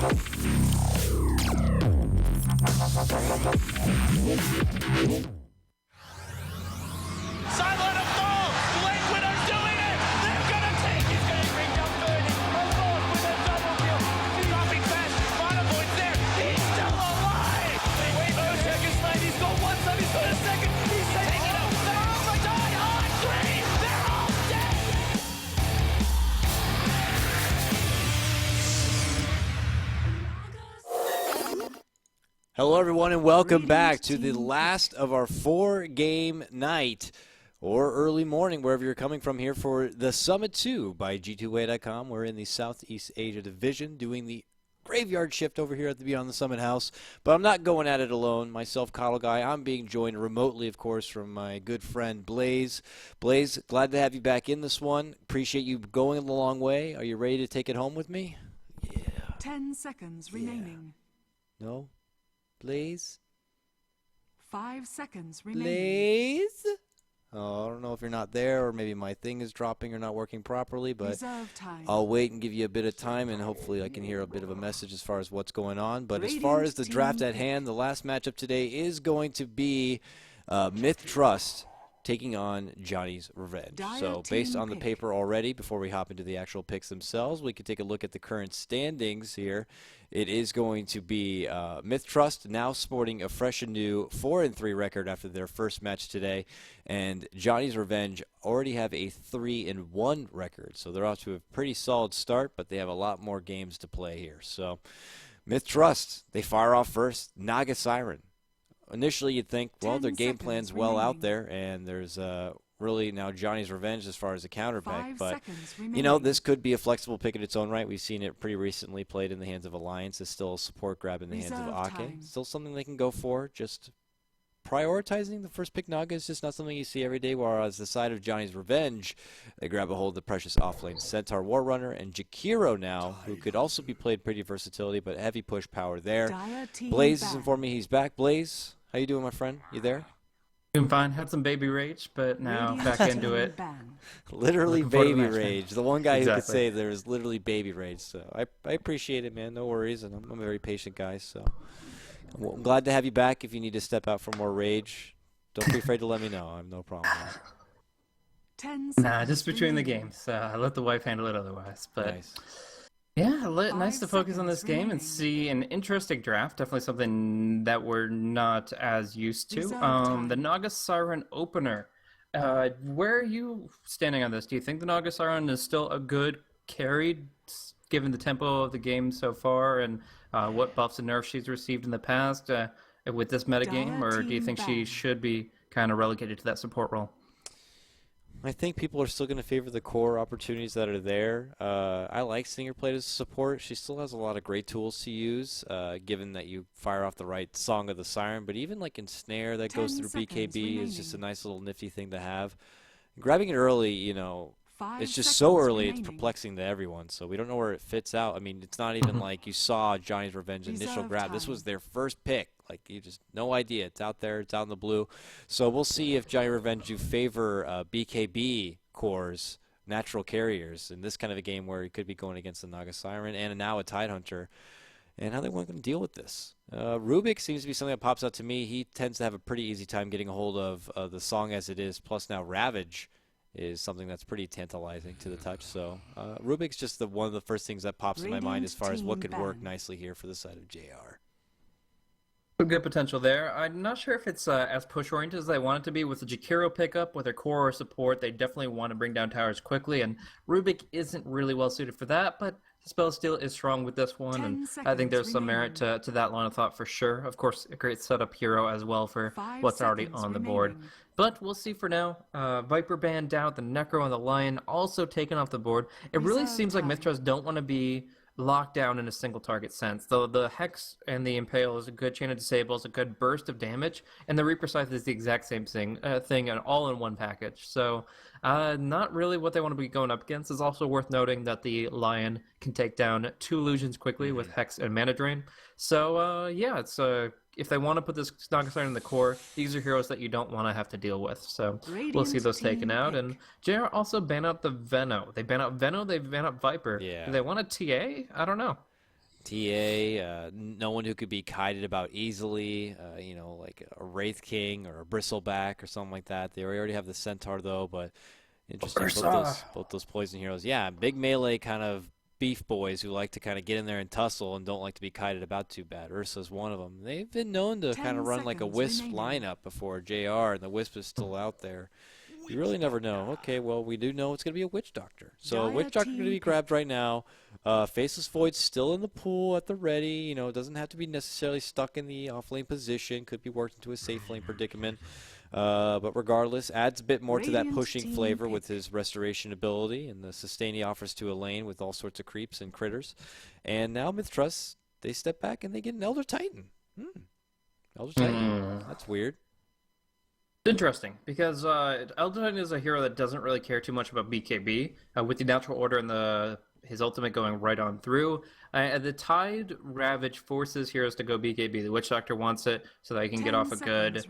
Silent of fall! Blake Widow's doing it! They're gonna take it! He's gonna bring down 30. Alone with a double kill. Dropping fast. Monovoid's there. He's still alive! Wait, no seconds left. He's going one side. He's going a second. He's taking it out. They're all for die on three! They're all dead! Hello, everyone, and welcome back to the last of our 4-game night or early morning, wherever you're coming from here for the Summit 2 by G2A.com. We're in the Southeast Asia Division doing the graveyard shift over here at the Beyond the Summit house. But I'm not going at it alone. Myself, Coddle Guy, I'm being joined remotely, of course, from my good friend Blaze. Blaze, glad to have you back in this one. Appreciate you going the long way. Are you ready to take it home with me? Yeah. 10 seconds remaining. No? Blaze? 5 seconds remaining. Blaze? Oh, I don't know if you're not there, or maybe my thing is dropping or not working properly, but Reserve time. I'll wait and give you a bit of time, and hopefully I can hear a bit of a message as far as what's going on. But as far as the draft at hand, the last matchup today is going to be MiTH Trust taking on Johnny's Revenge. So based on the paper already, before we hop into the actual picks themselves, we can take a look at the current standings here. It is going to be MiTH Trust now sporting a fresh and new 4-3 record after their first match today, and Johnny's Revenge already have a 3-1 record. So they're off to a pretty solid start, but they have a lot more games to play here. So MiTH Trust, they fire off first, Naga Siren. Initially, you'd think, well, their game plan's well out there, and there's really now Johnny's Revenge as far as a counter pick. But, you know, this could be a flexible pick in its own right. We've seen it pretty recently played in the hands of Alliance. It's still a support grab in the hands of Ake. Still something they can go for. Just prioritizing the first pick Naga is just not something you see every day, whereas the side of Johnny's Revenge, they grab a hold of the precious offlane Centaur Warrunner and Jakiro now, who could also be played pretty versatility, but heavy push power there. Blaze is informing me he's back. Blaze, how you doing, my friend? You there? Doing fine. Had some baby rage, but now back into it. Literally baby rage. The one guy who could Exactly. say there's literally baby rage. So I appreciate it, man. No worries. And I'm a very patient guy. So I'm glad to have you back. If you need to step out for more rage, don't be afraid to let me know. I have no problem. 10 Nah, just between the games. I let the wife handle it otherwise. But Nice. yeah, nice to 5 focus on this seconds game and remaining. see an interesting draft. Definitely something that we're not as used to. Reserve time. The Naga Siren opener. Where are you standing on this? Do you think the Naga Siren is still a good carry, given the tempo of the game so far and what buffs and nerfs she's received in the past with this metagame? Or do you think she should be kind of relegated to that support role? I think people are still going to favor the core opportunities that are there. I like seeing her played as support. She still has a lot of great tools to use, given that you fire off the right Song of the Siren. But even like in Snare that goes 10 through seconds BKB is just a remaining. nice little nifty thing to have. Grabbing it early, you know, 5 it's just so seconds early, it's remaining. perplexing to everyone. So we don't know where it fits out. I mean, it's not even like you saw Johnny's Revenge initial Reserve grab. This time. was their first pick. Like, you just, no idea. It's out there. It's out in the blue. So we'll see if Johnny Revenge do favor BKB cores, natural carriers, in this kind of a game where he could be going against the Naga Siren and now a Tidehunter, and how they want to deal with this. Rubik seems to be something that pops out to me. He tends to have a pretty easy time getting a hold of the song as it is, plus now Ravage is something that's pretty tantalizing to the touch. So Rubik's just one of the first things that pops in my mind as far as what could work nicely here for the side of JR. Good potential there. I'm not sure if it's as push-oriented as I want it to be with the Jakiro pickup. With their core support, they definitely want to bring down towers quickly, and Rubik isn't really well-suited for that, but Spell Steal is strong with this one, 10 and I seconds think there's some merit to that line of thought for sure. Of course, a great setup hero as well for 5 what's already seconds on the board. remaining. But we'll see for now. Viper Band down, the Necro and the Lion also taken off the board. It really Reserve seems like time. Mithras don't want to be locked down in a single target sense. Though the Hex and the Impale is a good chain of disables, a good burst of damage, and the Reaper Scythe is the exact same thing and all in one package. So not really what they want to be going up against. It's also worth noting that the Lion can take down 2 illusions quickly with Hex and Mana Drain. So yeah, it's if they want to put this Naga Siren in the core, these are heroes that you don't want to have to deal with. So we'll see Radiant those taken team out. pick. And JR also ban out the Veno. They ban out Veno, they ban out Viper. Yeah. Do they want a TA? I don't know. TA, no one who could be kited about easily, like a Wraith King or a Bristleback or something like that. They already have the Centaur, though, but interesting. Both those poison heroes. Yeah, big melee kind of beef boys who like to kind of get in there and tussle and don't like to be kited about too bad. Ursa's one of them. They've been known to kind of run like a Wisp lineup before JR, and the Wisp is still out there. You really never know. Okay, well, we do know it's going to be a Witch Doctor. So Witch Doctor going to be grabbed right now. Faceless Void's still in the pool at the ready. It doesn't have to be necessarily stuck in the off-lane position. Could be worked into a safe lane predicament. But regardless, adds a bit more to that pushing flavor with his restoration ability and the sustain he offers to a lane with all sorts of creeps and critters. And now MiTH Trust, they step back and they get an Elder Titan. Elder Titan. That's weird. Interesting, because Elder Titan is a hero that doesn't really care too much about BKB. With the natural order and his ultimate going right on through, the Tide Ravage forces heroes to go BKB. The Witch Doctor wants it so that he can get off a good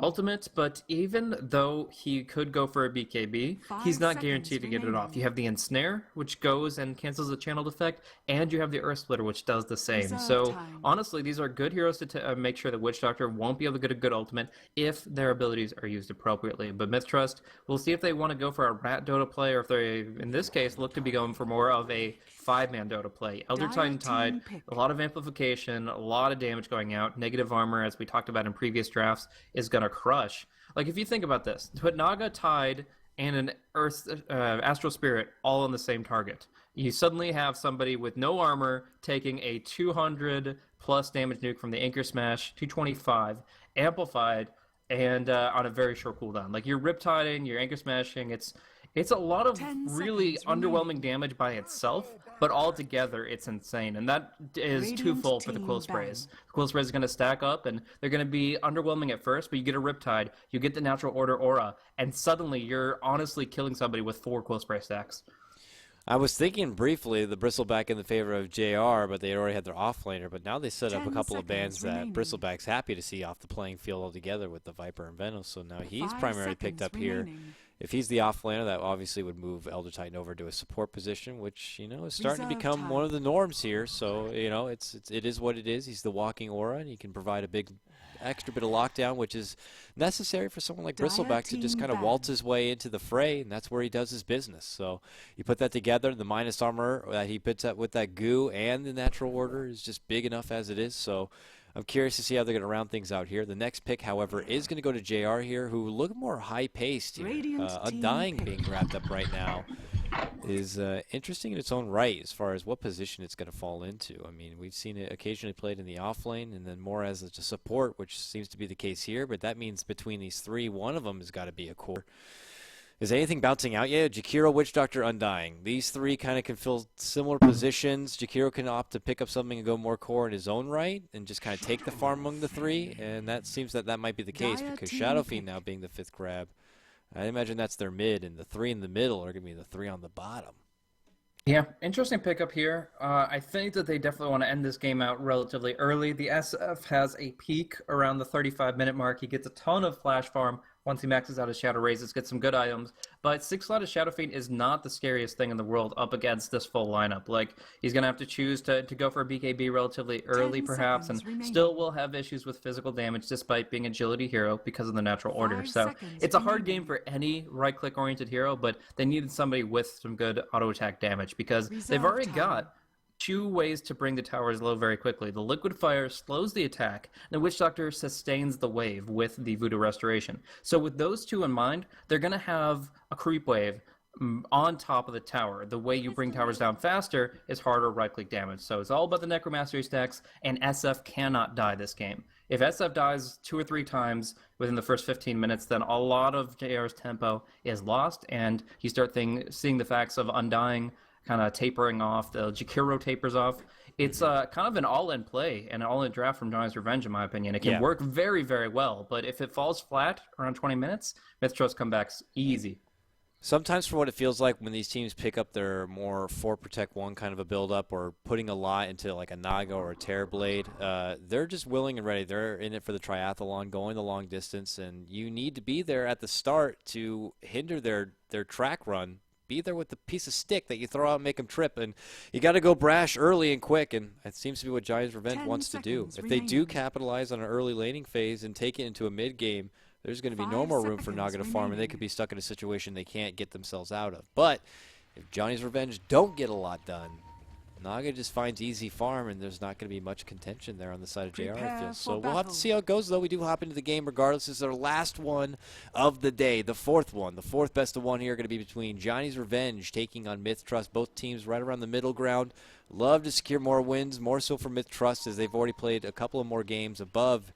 ultimate, but even though he could go for a BKB, he's not guaranteed to get it off. You have the Ensnare, which goes and cancels the channeled effect, and you have the Earth Splitter, which does the same. So honestly, these are good heroes to make sure that Witch Doctor won't be able to get a good ultimate if their abilities are used appropriately. But MiTH Trust, we'll see if they want to go for a Rat Dota play, or if they, in this case, look to be going for more of a 5-man Dota play. Elder Titan Tide, a lot of amplification, a lot of damage going out. Negative armor, as we talked about in previous drafts, is going to crush. Like, if you think about this, put Naga, Tide, and an Earth Astral Spirit all on the same target. You suddenly have somebody with no armor taking a 200 plus damage nuke from the Anchor Smash, 225, amplified, and on a very short cooldown. Like, you're Riptiding, you're Anchor Smashing, it's a lot of really underwhelming damage by itself, but all together it's insane. And that is twofold for the Quill Sprays. The Quill Sprays are going to stack up, and they're going to be underwhelming at first, but you get a Riptide, you get the Natural Order Aura, and suddenly you're honestly killing somebody with 4 Quill Spray stacks. I was thinking briefly the Bristleback in the favor of JR, but they already had their offlaner. But now they set up a couple of bans that Bristleback's happy to see off the playing field altogether with the Viper and Venom. So now he's primarily picked up here. If he's the offlaner, that obviously would move Elder Titan over to a support position, which, is starting to become one of the norms here. So, it is what it is. He's the walking aura, and he can provide a big extra bit of lockdown, which is necessary for someone like Bristleback to just kind of waltz his way into the fray, and that's where he does his business. So you put that together, the minus armor that he puts up with that goo and the natural order is just big enough as it is. So I'm curious to see how they're going to round things out here. The next pick, however, is going to go to JR here, who look more high-paced here. Undying being wrapped up right now is interesting in its own right as far as what position it's going to fall into. I mean, we've seen it occasionally played in the offlane and then more as a support, which seems to be the case here, but that means between these three, one of them has got to be a core. Is anything bouncing out yet? Jakiro, Witch Doctor, Undying. These three kind of can fill similar positions. Jakiro can opt to pick up something and go more core in his own right and just kind of take the farm among the three, and that seems that might be the case because Shadow Fiend now being the 5th grab. I imagine that's their mid, and the 3 in the middle are going to be the 3 on the bottom. Yeah, interesting pickup here. I think that they definitely want to end this game out relatively early. The SF has a peak around the 35-minute mark. He gets a ton of flash farm once he maxes out his Shadow Raises, gets some good items. But 6-slotted Shadow Fiend is not the scariest thing in the world up against this full lineup. Like, he's going to have to choose to go for a BKB relatively early, perhaps, and still will have issues with physical damage despite being agility hero because of the natural order. So it's a hard game for any right-click oriented hero, but they needed somebody with some good auto-attack damage because they've already got 2 ways to bring the towers low very quickly. The Liquid Fire slows the attack, and the Witch Doctor sustains the wave with the Voodoo Restoration. So with those 2 in mind, they're going to have a creep wave on top of the tower. The way you bring towers down faster is harder right-click damage. So it's all about the Necromastery stacks, and SF cannot die this game. If SF dies 2 or 3 times within the first 15 minutes, then a lot of JR's tempo is lost, and you start seeing the facts of Undying kind of tapering off, the Jakiro tapers off. It's kind of an all-in play and an all-in draft from Johnny's Revenge, in my opinion. It can work very, very well, but if it falls flat around 20 minutes, MiTH Trust comebacks easy. Sometimes for what it feels like when these teams pick up their more 4 protect 1 kind of a build-up or putting a lot into like a Naga or a Terrorblade, they're just willing and ready. They're in it for the triathlon, going the long distance, and you need to be there at the start to hinder their track run be there with the piece of stick that you throw out and make them trip. And you got to go brash early and quick, and it seems to be what Giants Revenge 10 wants to do. If seconds they do remaining. capitalize on an early laning phase and take it into a mid-game, there's going to be no 5 more room for seconds Naga to farm, and they remaining. could be stuck in a situation they can't get themselves out of. But if Johnny's Revenge don't get a lot done, Naga just finds easy farm, and there's not going to be much contention there on the side of JR, I Prepare feel. for So we'll have to battle. see how it goes, though. We do hop into the game regardless. This is our last one of the day, the fourth one. The fourth best of one here going to be between Johnny's Revenge taking on MiTH Trust. Both teams right around the middle ground. Love to secure more wins, more so for MiTH Trust, as they've already played a couple of more games above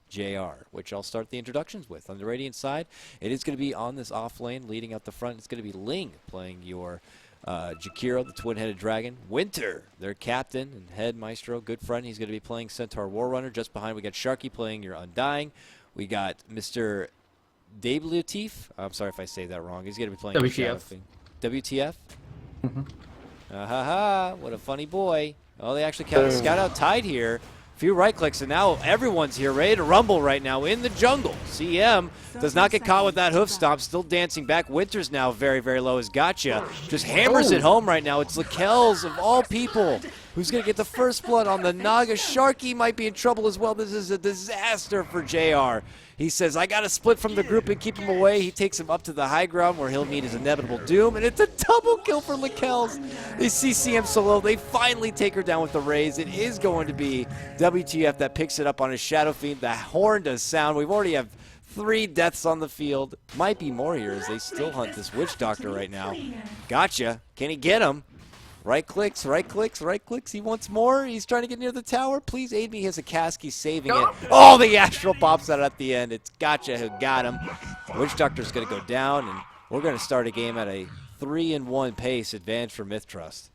JR, which I'll start the introductions with. On the Radiant side, it is going to be on this off lane leading out the front. It's going to be Ling playing your Jakiro, the twin-headed dragon. Winter, their captain and head maestro, good friend. He's going to be playing Centaur Warrunner. Just behind, we got Sharky playing your Undying. We got Mr. WTF. I'm sorry if I say that wrong. He's going to be playing your Shadow WTF. Fiend. WTF? What a funny boy. Oh, they actually scout out Tide here. Few right clicks, and now everyone's here ready to rumble right now in the jungle. CM does not get caught with that hoof stomp, still dancing back. Winter's now very, very low as Gotcha just hammers it home right now. It's Lakel's, of all people, who's going to get the first blood on the Naga. Sharky might be in trouble as well. This is a disaster for JR. He says, I got to split from the group and keep him away. He takes him up to the high ground where he'll meet his inevitable doom, and it's a double kill for Lakel's. They see CM so low. They finally take her down with the raise. It is going to be WTF that picks it up on his Shadow Fiend. The horn does sound. We've already have 3 deaths on the field. Might be more here as they still hunt this Witch Doctor right now. Gotcha. Can he get him? Right clicks, right clicks, right clicks. He wants more. He's trying to get near the tower. Please aid me. He has a cask. He's saving it. Oh, the Astral pops out at the end. It's Gotcha who got him. Witch Doctor's going to go down, and we're going to start a game at a 3-1 pace advantage for MiTH Trust.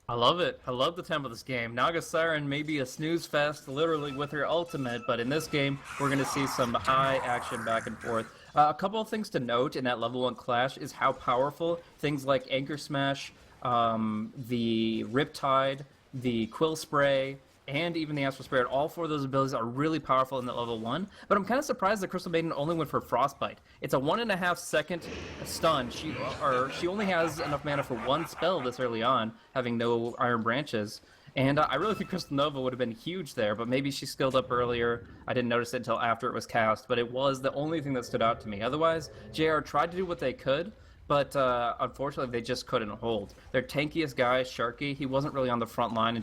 I love it. I love the tempo of this game. Naga Siren may be a snooze fest, literally with her ultimate, but in this game, we're going to see some high action back and forth. A couple of things to note in that level 1 clash is how powerful things like Anchor Smash, the Riptide, the Quill Spray, and even the Astral Spirit, all 4 of those abilities are really powerful in that level 1. But I'm kind of surprised that Crystal Maiden only went for Frostbite. It's a 1.5 second stun. She only has enough mana for 1 spell this early on, having no Iron Branches. And I really think Crystal Nova would have been huge there, but maybe she skilled up earlier. I didn't notice it until after it was cast, but it was the only thing that stood out to me. Otherwise, JR tried to do what they could, but unfortunately they just couldn't hold. Their tankiest guy, Sharky, he wasn't really on the front line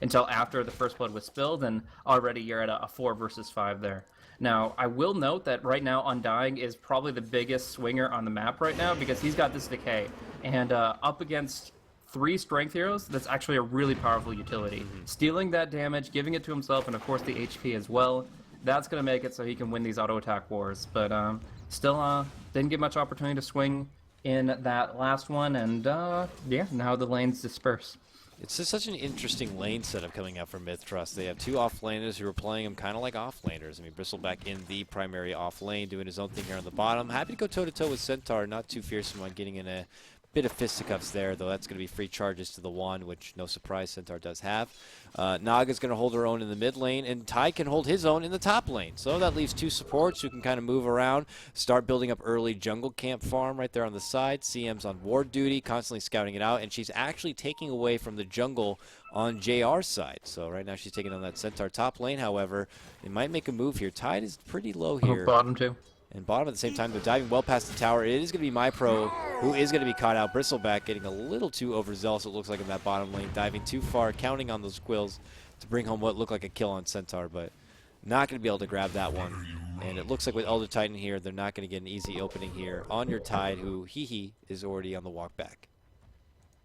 until after the first blood was spilled, and already you're at a 4 versus 5 there. Now, I will note that right now Undying is probably the biggest swinger on the map right now because he's got this decay, and up against 3 strength heroes, that's actually a really powerful utility. Stealing that damage, giving it to himself, and of course the HP as well, that's going to make it so he can win these auto attack wars. But still didn't get much opportunity to swing in that last one, and yeah, now the lanes disperse. It's just such an interesting lane setup coming out from MiTH Trust. They have 2 off-laners who are playing them kind of like off-laners. I mean, Bristleback in the primary off-lane, doing his own thing here on the bottom. Happy to go toe-to-toe with Centaur, not too fearsome on getting in a bit of fisticuffs there, though that's going to be free charges to the wand, which, no surprise, Centaur does have. Naga's going to hold her own in the mid lane, and Ty can hold his own in the top lane. So that leaves 2 supports who can kind of move around, start building up early jungle camp farm right there on the side. CM's on ward duty, constantly scouting it out, and she's actually taking away from the jungle on JR's side. So right now she's taking on that Centaur top lane, however. They might make a move here. Tide is pretty low here. Bottom 2. And bottom at the same time, they're diving well past the tower. It is going to be MyPro who is going to be caught out. Bristleback getting a little too overzealous, it looks like, in that bottom lane. Diving too far, counting on those quills to bring home what looked like a kill on Centaur, but not going to be able to grab that one. And it looks like with Elder Titan here, they're not going to get an easy opening here on your Tide, who is already on the walk back.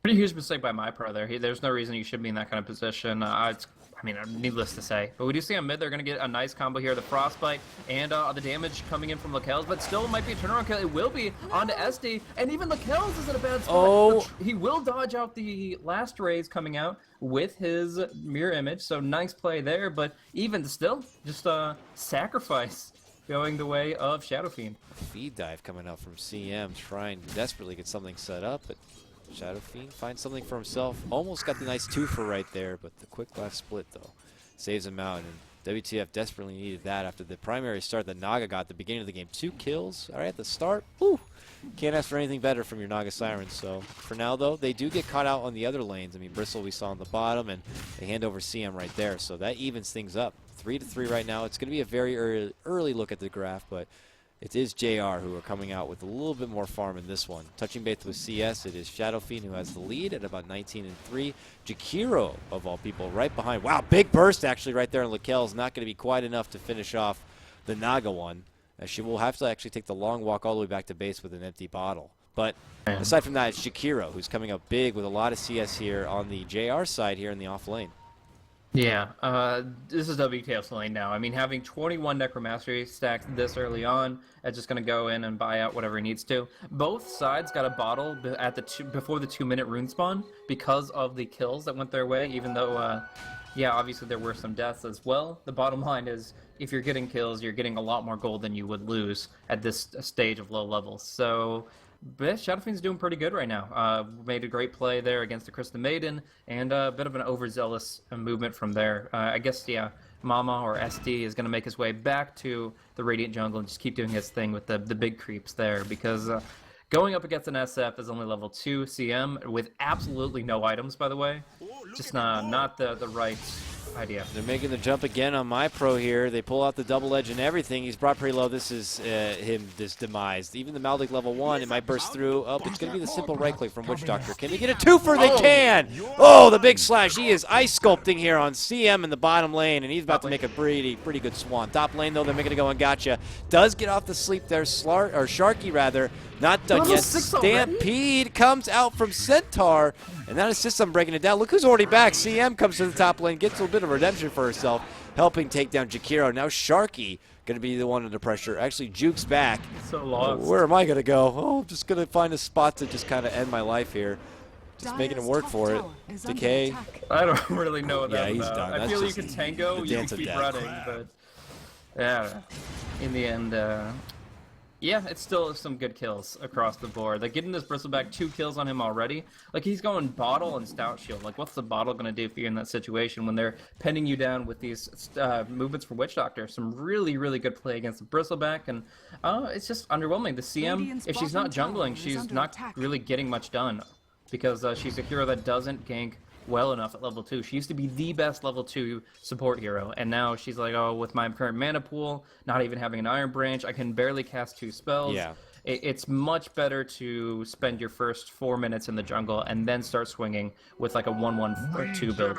Pretty huge mistake by MyPro there. There's no reason you should be in that kind of position. I mean, needless to say. But we do see on mid, they're going to get a nice combo here. The Frostbite and the damage coming in from Lakel's, but still might be a turnaround kill. It will be onto SD, and even Lakel's is in a bad spot. Oh. He will dodge out the last rays coming out with his mirror image, so nice play there, but even still, just a sacrifice going the way of Shadow Fiend. Feed dive coming out from CM, trying to desperately get something set up, but Shadow Fiend finds something for himself. Almost got the nice 2 for right there, but the quick last split, though, saves him out. And WTF desperately needed that after the primary start that Naga got at the beginning of the game. 2 kills right at the start. Whew. Can't ask for anything better from your Naga Sirens. So for now, though, they do get caught out on the other lanes. I mean, Bristle we saw on the bottom, and they hand over CM right there. So that evens things up. 3-3 right now. It's going to be a very early look at the graph, but it is JR who are coming out with a little bit more farm in this one. Touching base with CS, it is Shadow Fiend who has the lead at about 19-3. Jakiro, of all people, right behind. Wow, big burst actually right there, and Lakel's not going to be quite enough to finish off the Naga one. As she will have to actually take the long walk all the way back to base with an empty bottle. But aside from that, it's Jakiro who's coming up big with a lot of CS here on the JR side here in the off lane. Yeah, this is WTF's lane now. I mean, having 21 Necromastery stacks this early on, it's just going to go in and buy out whatever he needs to. Both sides got a bottle at the before the 2-minute rune spawn because of the kills that went their way, even though, yeah, obviously there were some deaths as well. The bottom line is, if you're getting kills, you're getting a lot more gold than you would lose at this stage of low levels. So, but Shadow Fiend's doing pretty good right now. Made a great play there against the Krista Maiden, and a bit of an overzealous movement from there. I guess, yeah, Mama or SD is going to make his way back to the Radiant Jungle and just keep doing his thing with the big creeps there, because going up against an SF is only level 2 CM with absolutely no items, by the way. Just not the right idea. They're making the jump again on MiPro here. They pull out the double edge and everything. He's brought pretty low. This is this demise. Even the Maldic level 1, it might burst through. Oh, it's going to be the simple right click from Witch Doctor. Can they get a twofer? They can! Oh, the big slash. He is ice sculpting here on CM in the bottom lane, and he's about to make a pretty good swan. Top lane, though, they're making it go and gotcha. Does get off the sleep there. Sharky, rather. Not done yet. Stampede comes out from Centaur, and that assists on breaking it down. Look who's already back. CM comes to the top lane, gets a bit of redemption for herself, helping take down Jakiro. Now Sharky going to be the one under pressure. Actually, Juke's back. So lost. Where am I going to go? Oh, I'm just going to find a spot to just kind of end my life here. Just making him work for it. Decay. I don't really know what that's he's about. done. I feel you can tango, you can keep running, but yeah, in the end, yeah, it's still some good kills across the board. Like, getting this Bristleback 2 kills on him already. Like, he's going bottle and stout shield. Like, what's the bottle going to do for you in that situation when they're pinning you down with these movements for Witch Doctor? Some really good play against the Bristleback, and it's just underwhelming. The CM, if she's not jungling, she's not really getting much done, because she's a hero that doesn't gank well enough at level 2. She used to be the best level 2 support hero, and now she's like, oh, with my current mana pool, not even having an Iron Branch, I can barely cast 2 spells. Yeah. It's much better to spend your first 4 minutes in the jungle and then start swinging with like a 1-1 or 2 build.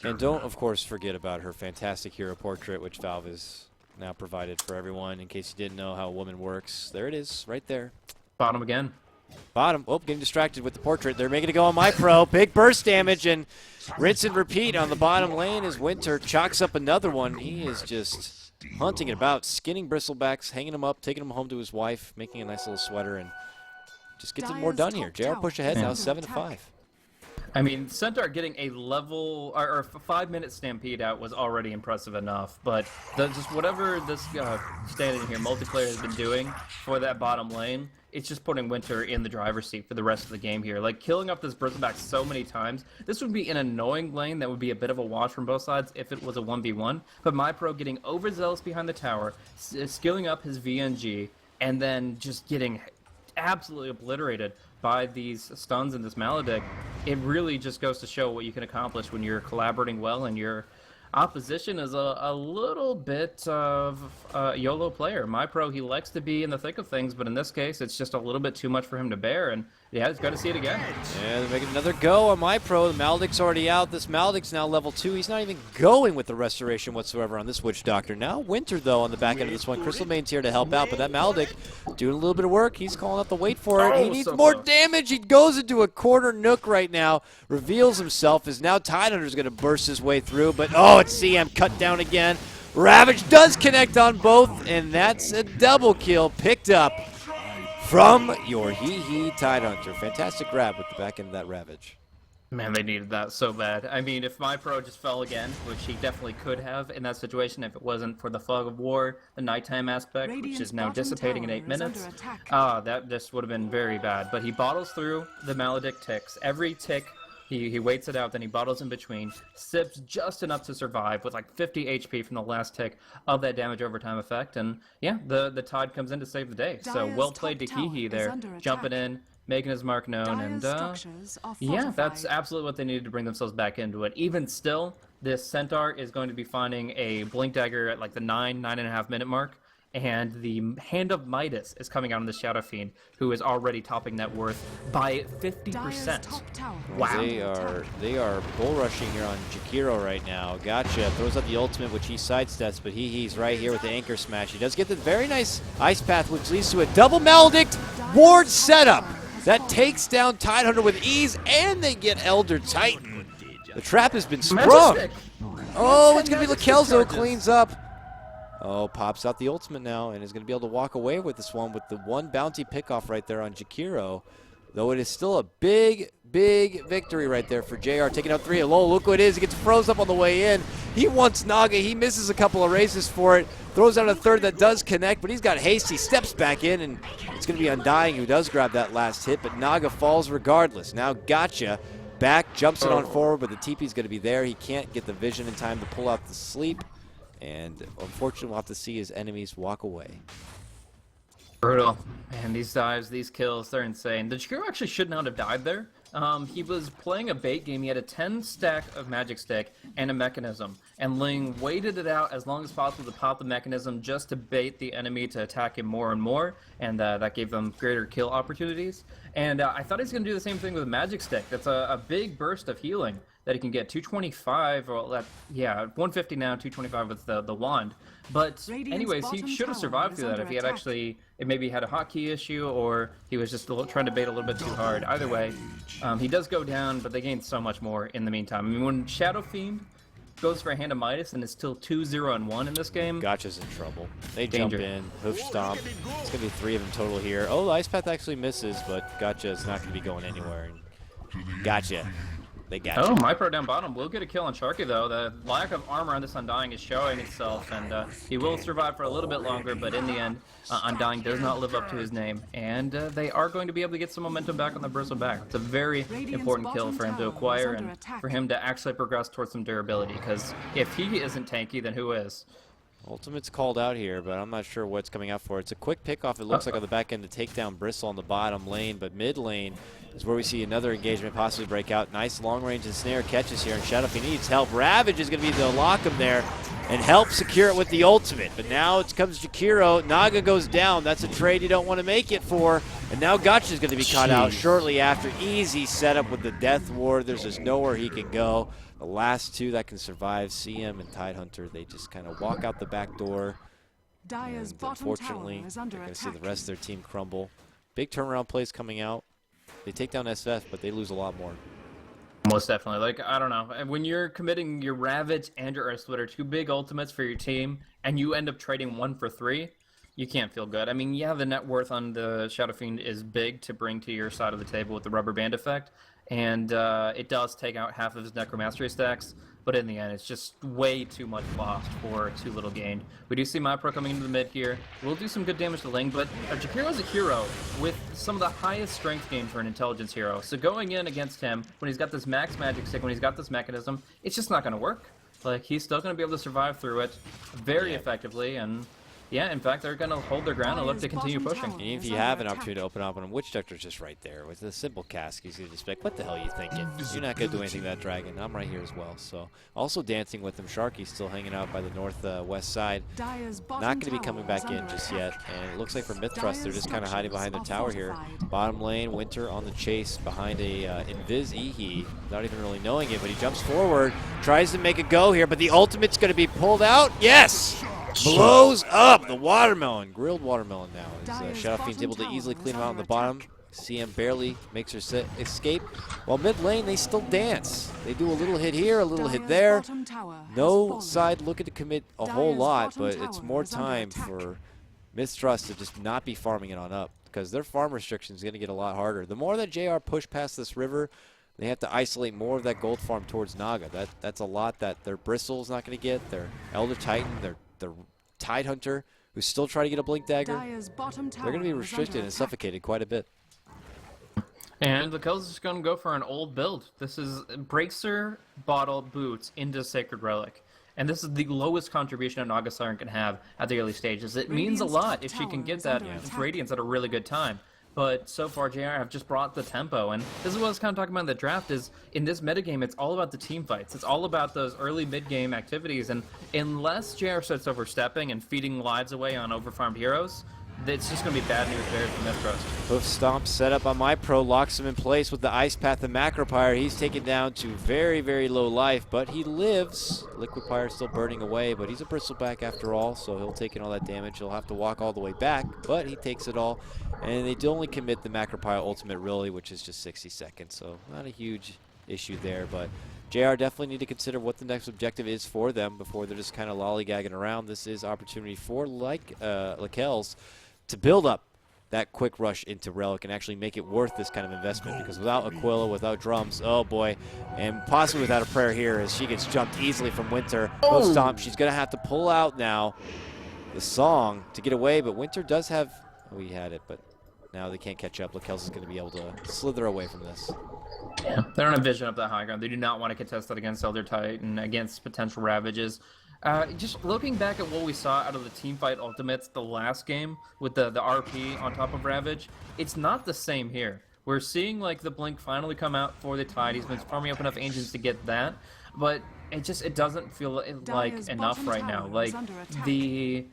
And don't, of course, forget about her fantastic hero portrait, which Valve has now provided for everyone. In case you didn't know how a woman works, there it is, right there. Bottom again. Bottom. Oh, getting distracted with the portrait. They're making it go on MiPro. Big burst damage, and rinse and repeat on the bottom lane as Winter chalks up another one. He is just hunting it about, skinning Bristlebacks, hanging him up, taking him home to his wife, making a nice little sweater, and just gets it more done here. JR push ahead now, 7-5. I mean, Centaur getting a level or 5-minute stampede out was already impressive enough, but just whatever this standing here multiplayer has been doing for that bottom lane, it's just putting Winter in the driver's seat for the rest of the game here. Like, killing up this Bristleback so many times, this would be an annoying lane that would be a bit of a wash from both sides if it was a 1v1, but MiPro getting overzealous behind the tower, skilling up his VNG, and then just getting absolutely obliterated by these stuns and this Maledict. It really just goes to show what you can accomplish when you're collaborating well and your opposition is a little bit of a YOLO player. MiPro, he likes to be in the thick of things, but in this case, it's just a little bit too much for him to bear, and yeah, he's got to see it again. Yeah, they're making another go on MiPro. The Maledict's already out. This Maledict's now level 2. He's not even going with the restoration whatsoever on this Witch Doctor. Now Winter, though, on the back end of this one. Crystal Main's here to help out, but that Maledict doing a little bit of work. He's calling out the wait for it. He needs more damage. He goes into a corner nook right now, reveals himself, as now Tidehunter's going to burst his way through, but oh, it's CM cut down again. Ravage does connect on both, and that's a double kill picked up from your Hee Tidehunter. Fantastic grab with the back end of that Ravage. Man, they needed that so bad. I mean, if MiPro just fell again, which he definitely could have in that situation if it wasn't for the fog of war, the nighttime aspect, which is now dissipating in 8 minutes, that just would have been very bad. But he bottles through the Maledict ticks. Every tick He waits it out, then he bottles in between, sips just enough to survive with like 50 HP from the last tick of that damage overtime effect, and yeah, the Tide comes in to save the day. So Dire's well played top Dakihi tower there, is under jumping attack. in, making his mark known, Dire's and structures are yeah, that's fortified. absolutely what they needed to bring themselves back into it. Even still, this Centaur is going to be finding a Blink Dagger at like the 9.5 minute mark, and the Hand of Midas is coming out on the Shadow Fiend, who is already topping net worth by 50%. Dire's top tower is Wow. under They are bull rushing here on Jakiro right now. Gotcha. Throws out the ultimate, which he sidesteps, but he's right here with the anchor smash. He does get the very nice ice path, which leads to a double maledict ward setup that takes down Tidehunter with ease, and they get Elder Titan. The trap has been sprung. Magic Oh, it's gonna be Magic Stick Lakelzo charges. cleans up. Oh, pops out the ultimate now and is going to be able to walk away with this one with the one bounty pickoff right there on Jakiro. Though it is still a big, big victory right there for JR. Taking out 3. Lol, look what it is. He gets froze up on the way in. He wants Naga. He misses a couple of races for it. Throws out a third that does connect, but he's got haste. He steps back in, and it's going to be Undying who does grab that last hit, but Naga falls regardless. Now Gotcha back, jumps it on forward, but the TP's going to be there. He can't get the vision in time to pull out the sleep. And unfortunately, we'll have to see his enemies walk away. Brutal. And these dives, these kills, they're insane. The Jakiro actually should not have died there. He was playing a bait game. He had a 10 stack of Magic Stick and a Mechanism. And Ling waited it out as long as possible to pop the Mechanism just to bait the enemy to attack him more and more. And that gave them greater kill opportunities. And I thought he was going to do the same thing with a Magic Stick. That's a big burst of healing that he can get. 225, or yeah, 150 now, 225 with the wand. But Radiant's anyways, he bottom should have tower survived is through that under if he had attack. actually, it maybe had a hotkey issue, or he was just trying to bait a little bit too hard. Either way, he does go down, but they gain so much more in the meantime. I mean, when Shadow Fiend goes for a Hand of Midas and is still 2-0-1 in this game, Gotcha's in trouble. They Danger. jump in, hoof stomp. It's going to be 3 of them total here. Oh, the ice path actually misses, but Gotcha is not going to be going anywhere. Gotcha. They got oh, you. my pro down bottom will get a kill on Sharky, though. The lack of armor on this Undying is showing itself, and he will survive for a little bit longer, but in the end, Undying does not live up to his name, and they are going to be able to get some momentum back on the Bristle back. It's a very important kill for him to acquire and for him to actually progress towards some durability, because if he isn't tanky, then who is? Ultimate's called out here, but I'm not sure what's coming out for. It's a quick pickoff, it looks like, on the back end to take down Bristle on the bottom lane, but mid lane is where we see another engagement possibly break out. Nice long range ensnare catches here, and Shadow Fiend needs help. Ravage is going to be the lock him there and help secure it with the ultimate. But now it comes Jakiro. Naga goes down. That's a trade you don't want to make it for. And now Gotcha is going to be caught out shortly after. Easy setup with the Death Ward. There's just nowhere he can go. The last two that can survive, CM and Tidehunter, they just kind of walk out the back door. Dire's And bottom unfortunately, tower is they're under going to see attack. the rest of their team crumble. Big turnaround plays coming out. They take down SF, but they lose a lot more. Most definitely. Like, I don't know. When you're committing your Ravage and your Earth Splitter, 2 big ultimates for your team, and you end up trading 1 for 3, you can't feel good. I mean, yeah, the net worth on the Shadow Fiend is big to bring to your side of the table with the rubber band effect, and it does take out half of his Necromastery stacks, but in the end, it's just way too much lost for too little gained. We do see MyPro coming into the mid here. We'll do some good damage to Ling, but Jakiro is a hero with some of the highest strength gain for an intelligence hero. So going in against him, when he's got this max magic stick, when he's got this mechanism, it's just not going to work. Like, he's still going to be able to survive through it very effectively, and yeah, in fact, they're going to hold their ground and look to continue pushing. And if you have an opportunity to open up on him, Witch Doctor's just right there. With a simple cask, he's going to just be like, what the hell are you thinking? You're not going to do anything to that dragon. I'm right here as well. So, also dancing with him. Sharky's still hanging out by the northwest side. Dire's bottom Not going to be tower coming back is in under just attack. yet. And it looks like for MiTH Trust, they're just kind of hiding behind the Dire's tower here. fortified. Bottom lane, Winter on the chase behind a Invis Ehe. Not even really knowing it, but he jumps forward, tries to make a go here, but the ultimate's going to be pulled out. Yes! Blows up the watermelon. Grilled watermelon now. As Shadow Fiend's able to easily clean him out on the bottom. CM barely makes her escape. While mid lane, they still dance. They do a little hit here, a little hit Dire's there. bottom tower has No fallen. side looking to commit a whole Dire's lot, bottom but it's tower more is under time attack. for MiTH Trust to just not be farming it on up, because their farm restriction is going to get a lot harder. The more that JR push past this river, they have to isolate more of that gold farm towards Naga. That's a lot that their Bristle's not going to get, their Elder Titan, their Tidehunter, who's still trying to get a Blink Dagger. Dire's bottom tower They're going to be is restricted under and attack. suffocated quite a bit. And the Kells is going to go for an old build. This is Breakster Bottle Boots into Sacred Relic. And this is the lowest contribution a Naga Siren can have at the early stages. It means a lot if she can get that into Radiance at a really good time. But so far, JR have just brought the tempo, and this is what I was kind of talking about in the draft, is in this metagame, it's all about the team fights. It's all about those early mid-game activities, and unless JR starts overstepping and feeding lives away on overfarmed heroes, it's just going to be bad news there for MiTH. Hoof Stomp set up on MyPro, locks him in place with the Ice Path and Macropyre. He's taken down to very, very low life, but he lives. Liquid Pyre still burning away, but he's a Bristleback after all, so he'll take in all that damage. He'll have to walk all the way back, but he takes it all. And they do only commit the Macropyre ultimate, really, which is just 60 seconds, so not a huge issue there, but JR definitely need to consider what the next objective is for them before they're just kind of lollygagging around. This is opportunity for Lakells to build up that quick rush into Relic and actually make it worth this kind of investment, because without Aquila, without drums, oh boy, and possibly without a prayer here as she gets jumped easily from Winter. Hoof Stomp, she's going to have to pull out now the song to get away, but Winter does have, oh, he had it, but now they can't catch up. Lakells is going to be able to slither away from this. Yeah, they don't have vision up that high ground. They do not want to contest that against Elder Titan, against potential Ravages. Just looking back at what we saw out of the teamfight ultimates the last game with the RP on top of Ravage, it's not the same here. We're seeing like the Blink finally come out for the Tide. He's been farming up enough engines to get that, but it doesn't feel like enough right now. Like the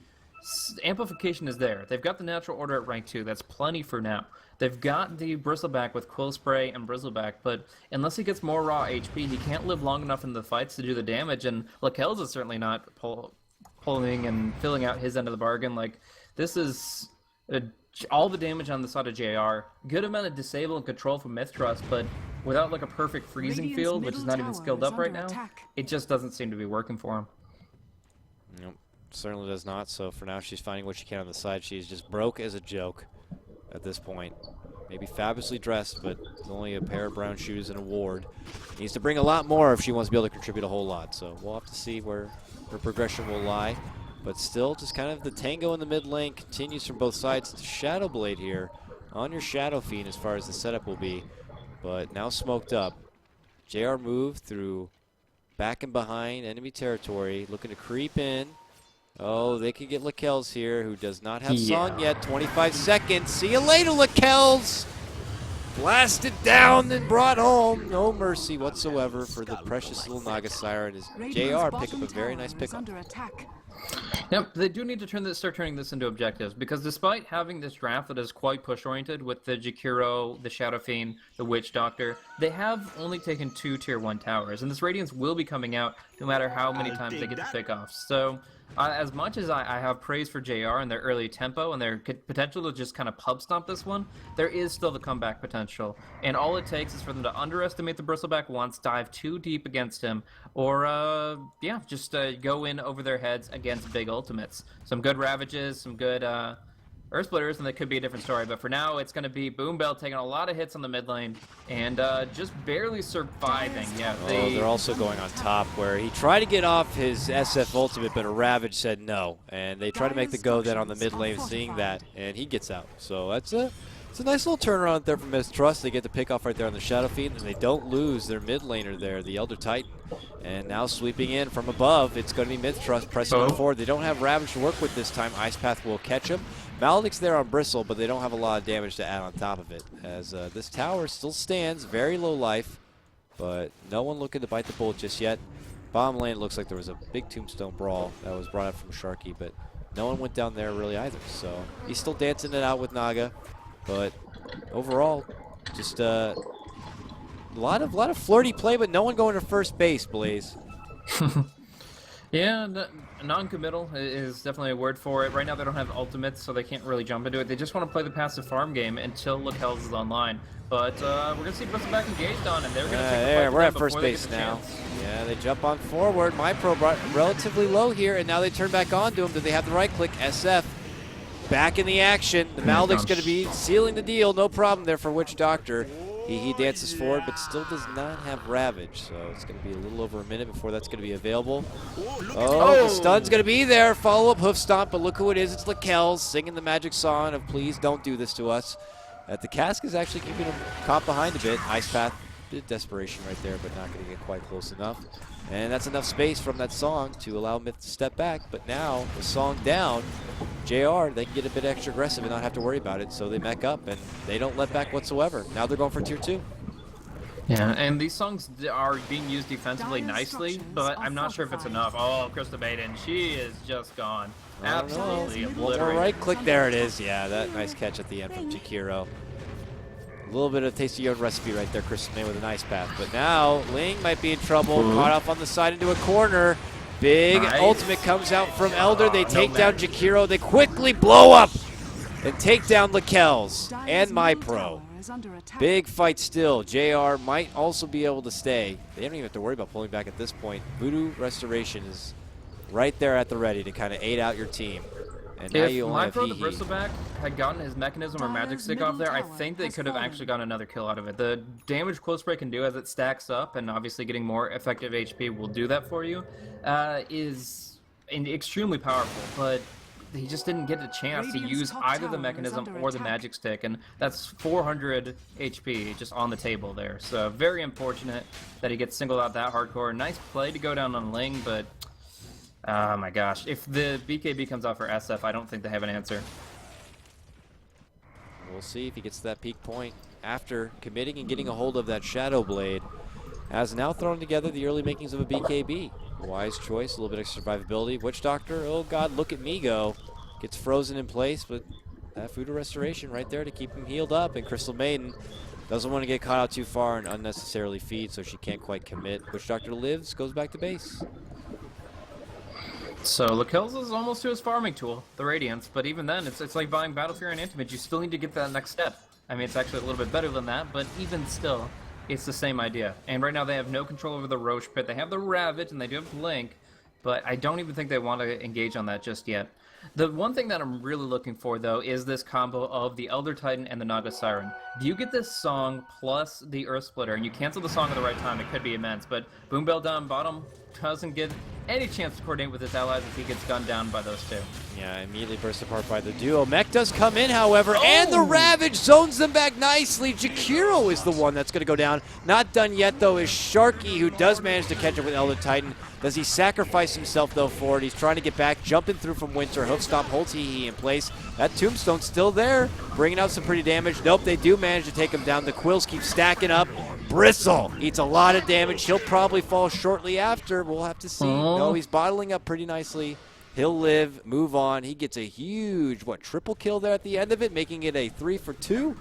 amplification is there. They've got the natural order at rank 2. That's plenty for now. They've got the Bristleback with Quill Spray and Bristleback, but unless he gets more raw HP, he can't live long enough in the fights to do the damage, and Lakells is certainly not pulling and filling out his end of the bargain. Like, this is all the damage on the side of JR. Good amount of disable and control from MiTH, but without like a perfect freezing field, which is not even skilled up right now, it just doesn't seem to be working for him. Nope, certainly does not. So for now, she's finding what she can on the side. She's just broke as a joke at this point. Maybe fabulously dressed, but with only a pair of brown shoes and a ward. Needs to bring a lot more if she wants to be able to contribute a whole lot. So we'll have to see where her progression will lie. But still, just kind of the tango in the mid lane continues from both sides. It's Shadow Blade here on your Shadow Fiend as far as the setup will be. But now smoked up. JR moved through back and behind enemy territory, looking to creep in. Oh, they could get Lakells here, who does not have song yet. 25 seconds. See you later, Lakells! Blasted down and brought home. No mercy whatsoever for the precious little Naga Siren as JR pick up a very nice pickup. Yep, they do need to start turning this into objectives, because despite having this draft that is quite push-oriented with the Jakiro, the Shadow Fiend, the Witch Doctor, they have only taken 2 Tier 1 towers, and this Radiance will be coming out no matter how many times they get the pick-offs. So, as much as I have praise for JR and their early tempo and their potential to just kind of pub stomp this one, there is still the comeback potential. And all it takes is for them to underestimate the Bristleback once, dive too deep against him, or, just go in over their heads against big ultimates. Some good Ravages, some good Earth Splitters, and that could be a different story. But for now, it's going to be Boom Bell taking a lot of hits on the mid lane and just barely surviving. Yeah, they're also going on top, where he tried to get off his SF ultimate, but a Ravage said no. And they try to make the go then on the mid lane, seeing that, and he gets out. So it's a nice little turnaround there from MiTH. They get the pick off right there on the Shadow Fiend, and they don't lose their mid laner there, the Elder Titan. And now sweeping in from above, it's going to be MiTH pressing on forward. They don't have Ravage to work with this time. Ice Path will catch him. Maledict's there on Bristle, but they don't have a lot of damage to add on top of it, as this tower still stands, very low life, but no one looking to bite the bullet just yet. Bottom lane, it looks like there was a big tombstone brawl that was brought up from Sharky, but no one went down there really either. So he's still dancing it out with Naga, but overall, just a lot of flirty play, but no one going to first base, Blaze. Yeah, non-committal is definitely a word for it. Right now they don't have ultimates, so they can't really jump into it. They just want to play the passive farm game until Lakells is online. But we're going to see Bristleback engaged on, and they're going to take the fight we're at first base now. Yeah, they jump on forward. MyPro brought relatively low here, and now they turn back on to him. Do they have the right click? SF back in the action. The Maledict's going to be sealing the deal. No problem there for Witch Doctor. He dances forward, but still does not have Ravage, so it's going to be a little over a minute before that's going to be available. Oh, the stun's going to be there. Follow-up Hoof Stomp, but look who it is. It's Lakells singing the magic song of "Please don't do this to us." the cask is actually keeping him caught behind a bit. Ice Path, bit of desperation right there, but not going to get quite close enough. And that's enough space from that song to allow MiTH to step back. But now, the song down, JR, they can get a bit extra aggressive and not have to worry about it. So they mech up, and they don't let back whatsoever. Now they're going for tier 2. Yeah, and these songs are being used defensively nicely, but I'm not sure if it's enough. Oh, Krista Baden, she is just gone. Absolutely One more obliterated. right click, there it is. Yeah, that nice catch at the end from Jakiro. A little bit of taste of your own recipe right there, Chris May with a nice path. But now Ling might be in trouble. Caught off on the side into a corner. Big ultimate comes out from Elder. They take down Jakiro. They quickly blow up and take down Lakells and MyPro. Big fight still. JR might also be able to stay. They don't even have to worry about pulling back at this point. Voodoo Restoration is right there at the ready to kind of aid out your team. And now If you only have MyPro, the Hee Hee. Bristleback, had gotten his mechanism or magic stick off there, I think they could have actually gotten another kill out of it. The damage close break can do as it stacks up, and obviously getting more effective HP will do that for you, is extremely powerful, but he just didn't get a chance to use either the mechanism or the magic stick, and that's 400 HP just on the table there. So very unfortunate that he gets singled out that hardcore. Nice play to go down on Ling, but oh my gosh. If the BKB comes out for SF, I don't think they have an answer. We'll see if he gets to that peak point after committing and getting a hold of that Shadow Blade. Has now thrown together the early makings of a BKB. Wise choice, a little bit of survivability. Witch Doctor, oh god, look at me go. Gets frozen in place, but that Voodoo Restoration right there to keep him healed up. And Crystal Maiden doesn't want to get caught out too far and unnecessarily feed, so she can't quite commit. Witch Doctor lives, goes back to base. So Lakells is almost to his farming tool, the Radiance, but even then, it's like buying Battle Fury and Intimate. You still need to get that next step. I mean, it's actually a little bit better than that, but even still, it's the same idea. And right now they have no control over the Roche Pit. They have the Ravage and they do have Blink, but I don't even think they want to engage on that just yet. The one thing that I'm really looking for, though, is this combo of the Elder Titan and the Naga Siren. If you get this song plus the Earth Splitter, and you cancel the song at the right time, it could be immense, but Boom Bell down bottom doesn't get any chance to coordinate with his allies if he gets gunned down by those two. Yeah, immediately burst apart by the duo. Mech does come in, however, and the Ravage zones them back nicely. Jakiro is the one that's going to go down. Not done yet, though, is Sharky, who does manage to catch up with Elder Titan. Does he sacrifice himself, though, for it? He's trying to get back, jumping through from Winter. Hoof Stomp holds Hee Hee in place. That Tombstone's still there, bringing out some pretty damage. Nope, they do manage to take him down. The Quills keep stacking up. Bristle eats a lot of damage. He'll probably fall shortly after. We'll have to see. No, he's bottling up pretty nicely. He'll live, move on. He gets a huge, triple kill there at the end of it, making it a 3 for 2.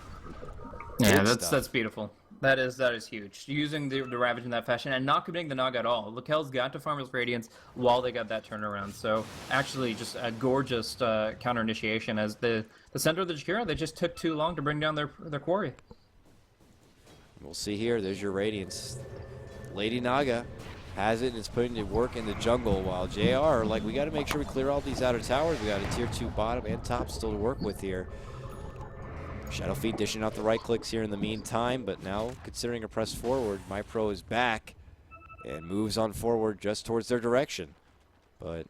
Yeah, that's beautiful. That is huge. Using the Ravage in that fashion and not committing the Naga at all. Lakells got to farm his Radiance while they got that turnaround. So actually just a gorgeous counter initiation as the center of the Jakiro, they just took too long to bring down their quarry. We'll see here. There's your Radiance. Lady Naga has it and is putting it to work in the jungle, while JR, we got to make sure we clear all these outer towers. We got a tier 2 bottom and top still to work with here. Shadow Feet dishing out the right clicks here in the meantime, but now considering a press forward, MyPro is back and moves on forward just towards their direction. But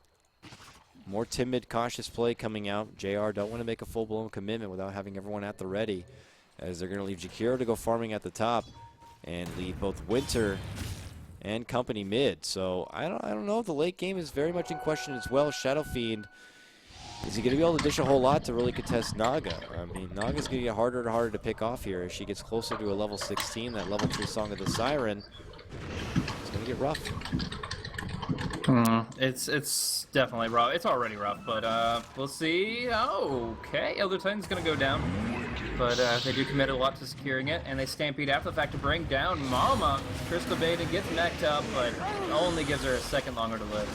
more timid, cautious play coming out. JR don't want to make a full-blown commitment without having everyone at the ready, as they're going to leave Jakiro to go farming at the top and leave both Winter and company mid. So I don't know. The late game is very much in question as well. Shadow Fiend, is he going to be able to dish a whole lot to really contest Naga? I mean, Naga's going to get harder and harder to pick off here as she gets closer to a level 16. That level 3 Song of the Siren, it's going to get rough. It's definitely rough. It's already rough, but we'll see. Oh, okay, Elder Titan's going to go down. But they do commit a lot to securing it, and they stampede after the fact to bring down Mama. Krista Baden gets necked up, but only gives her a second longer to live.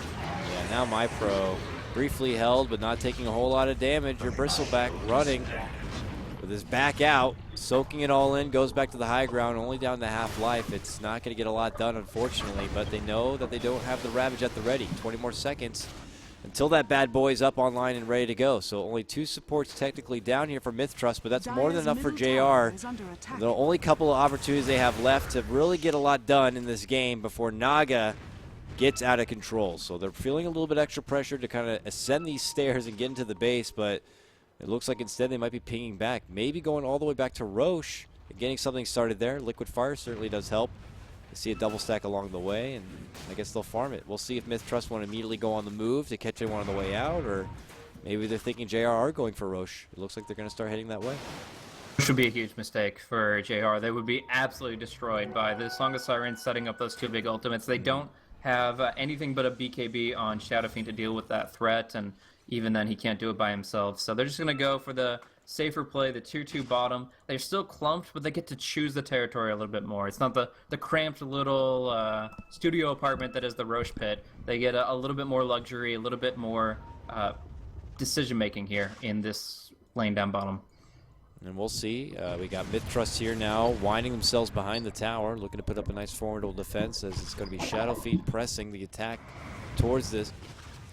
Yeah, now MyPro briefly held, but not taking a whole lot of damage. Your Bristleback running with his back out, soaking it all in, goes back to the high ground, only down to half life. It's not going to get a lot done, unfortunately, but they know that they don't have the Ravage at the ready. 20 more seconds until that bad boy's up online and ready to go. So only 2 supports technically down here for MiTH Trust, but that's more than enough for JR. The only couple of opportunities they have left to really get a lot done in this game before Naga gets out of control. So they're feeling a little bit extra pressure to kind of ascend these stairs and get into the base, but It looks like instead they might be pinging back. Maybe going all the way back to Roche and getting something started there. Liquid Fire certainly does help. I see a double stack along the way, and I guess they'll farm it. We'll see if MiTH Trust want to immediately go on the move to catch anyone on the way out, or maybe they're thinking JR are going for Roche. It looks like they're going to start heading that way. Which would be a huge mistake for JR. They would be absolutely destroyed by the Song of Sirens setting up those two big ultimates. They don't have anything but a BKB on Shadow Fiend to deal with that threat, and even then he can't do it by himself. So they're just going to go for the safer play, the tier 2 bottom. They're still clumped, but they get to choose the territory a little bit more. It's not the cramped little studio apartment that is the Roche pit. They get a little bit more luxury, a little bit more decision making here in this lane down bottom. And we'll see. We got MiTH Trust here now, winding themselves behind the tower, looking to put up a nice formidable defense as it's going to be Shadow Fiend pressing the attack towards this.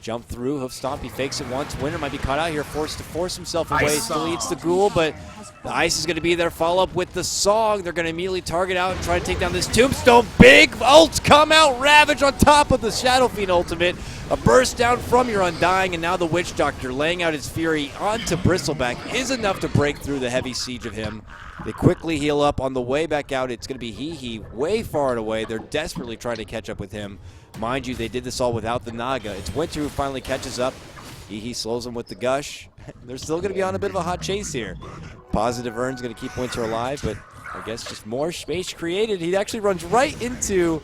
Jump through, hoof stomp, he fakes it once. Winner might be caught out here, forced to force himself away. Still eats the ghoul, but the ice is going to be there. Follow up with the song. They're going to immediately target out and try to take down this tombstone. Big ults come out, Ravage on top of the Shadow Fiend ultimate. A burst down from your Undying, and now the Witch Doctor laying out his fury onto Bristleback is enough to break through the heavy siege of him. They quickly heal up on the way back out. It's going to be Hee way far and away. They're desperately trying to catch up with him. Mind you, they did this all without the Naga. It's Winter who finally catches up. Hee slows him with the Gush. They're still going to be on a bit of a hot chase here. Positive Earn's going to keep Winter alive, but I guess just more space created. He actually runs right into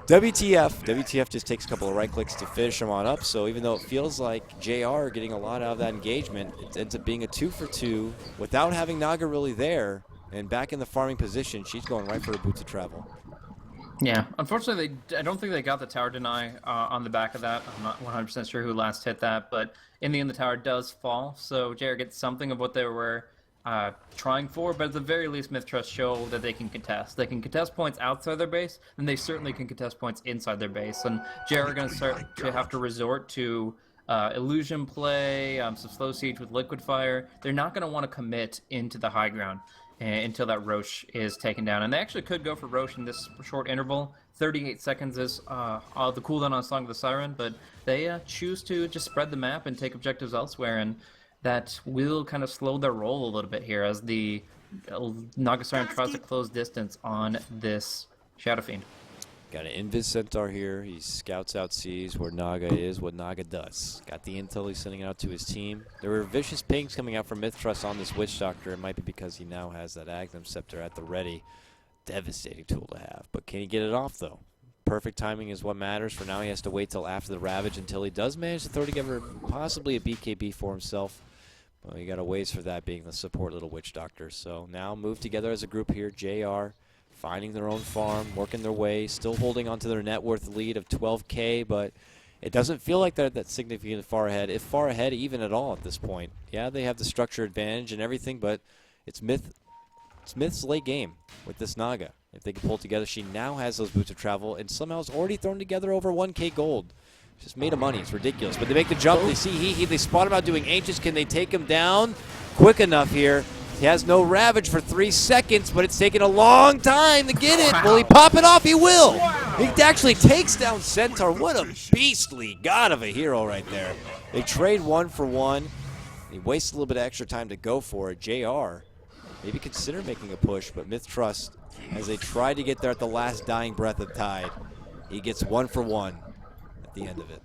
WTF. WTF just takes a couple of right clicks to finish him on up, so even though it feels like JR getting a lot out of that engagement, it ends up being a 2-for-2 without having Naga really there, and back in the farming position, she's going right for her boots of travel. Yeah, unfortunately, I don't think they got the tower deny on the back of that. I'm not 100% sure who last hit that, but in the end, the tower does fall, so JR gets something of what they were trying for, but at the very least, MiTH Trust show that they can contest. They can contest points outside their base, and they certainly can contest points inside their base. And JR are going to start to have to resort to illusion play, some slow siege with liquid fire. They're not going to want to commit into the high ground until that Roche is taken down. And they actually could go for Roche in this short interval. 38 seconds is the cooldown on Song of the Siren, but they choose to just spread the map and take objectives elsewhere, and that will kind of slow their roll a little bit here as the Naga Siren tries to close distance on this Shadow Fiend. Got an Invis Centaur here. He scouts out, sees where Naga is, what Naga does. Got the intel he's sending out to his team. There were vicious pings coming out from MiTH Trust on this Witch Doctor. It might be because he now has that Agnum Scepter at the ready. Devastating tool to have. But can he get it off, though? Perfect timing is what matters. For now, he has to wait till after the Ravage until he does manage to throw together possibly a BKB for himself. Well, you got a ways for that being the support little Witch Doctor. So now move together as a group here. JR finding their own farm, working their way, still holding on to their net worth lead of 12K, but it doesn't feel like they're that significant far ahead, if far ahead even at all at this point. Yeah, they have the structure advantage and everything, but it's MiTH's late game with this Naga. If they can pull together, she now has those boots of travel and somehow has already thrown together over 1K gold. Just made of money. It's ridiculous. But they make the jump. They see Hee. They spot him out doing Ancients. Can they take him down quick enough here? He has no Ravage for 3 seconds, but it's taken a long time to get it. Will he pop it off? He will. He actually takes down Centaur. What a beastly god of a hero right there. They trade 1 for 1. He wastes a little bit of extra time to go for it. JR maybe consider making a push, but MiTH Trust, as they try to get there at the last dying breath of Tide, he gets 1 for 1 at the end of it.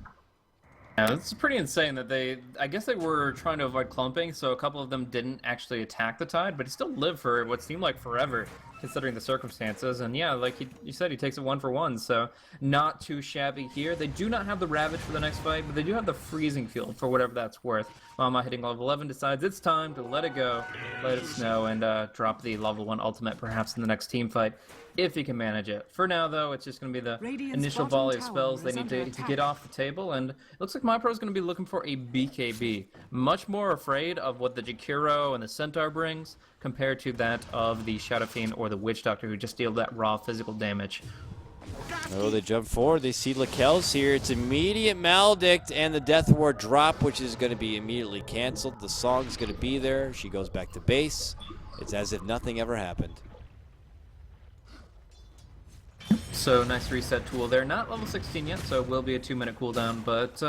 Yeah, it's pretty insane that I guess they were trying to avoid clumping, so a couple of them didn't actually attack the Tide, but he still lived for what seemed like forever, considering the circumstances. And yeah, like you said, he takes it 1 for 1, so not too shabby here. They do not have the Ravage for the next fight, but they do have the Freezing Field for whatever that's worth. Mama hitting level 11 decides it's time to let it go, let it snow, and drop the level 1 ultimate perhaps in the next team fight, if he can manage it. For now, though, it's just going to be the initial volley of spells they need to get off the table, and it looks like MyPro is going to be looking for a BKB. Much more afraid of what the Jakiro and the Centaur brings compared to that of the Shadow Fiend or the Witch Doctor, who just deal that raw physical damage. Oh, they jump forward. They see Lakel's here. It's immediate Maledict and the Death Ward drop, which is going to be immediately canceled. The song's going to be there. She goes back to base. It's as if nothing ever happened. So nice reset tool there. Not level 16 yet, so it will be a 2-minute cooldown. But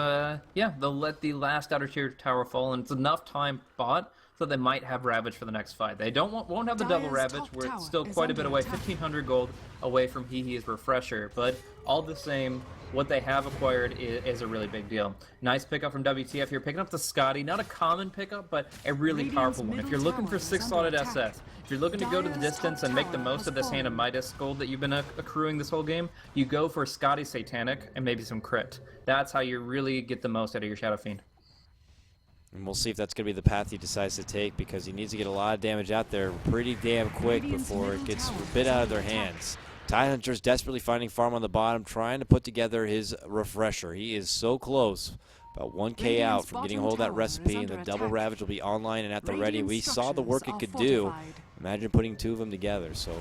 yeah, they'll let the last outer tier tower fall, and it's enough time bought so they might have Ravage for the next fight. They won't have the double Dire's Ravage. top We're tower still is quite a under bit away, attack. 1,500 gold away from He's refresher. But all the same, what they have acquired is a really big deal. Nice pickup from WTF here, picking up the Scotty. Not a common pickup, but a really Radiant's powerful one. If you're middle looking for tower is 6-slotted under attack. SS, if you're looking to go to the Dire's distance top and make the tower most has of this hand of fallen. MiTH gold that you've been accruing this whole game, you go for Scotty Satanic and maybe some crit. That's how you really get the most out of your Shadow Fiend. And we'll see if that's going to be the path he decides to take, because he needs to get a lot of damage out there pretty damn quick Radiant's before it middle gets tower bit is out of under their attack. hands. Tidehunter's desperately finding farm on the bottom, trying to put together his refresher. He is so close. About 1k out Radiant's from getting a bottom hold of that tower is recipe, and the under double attack. Ravage will be online and at the ready. Radiant We saw the work it structures could are do. fortified. Imagine putting two of them together. So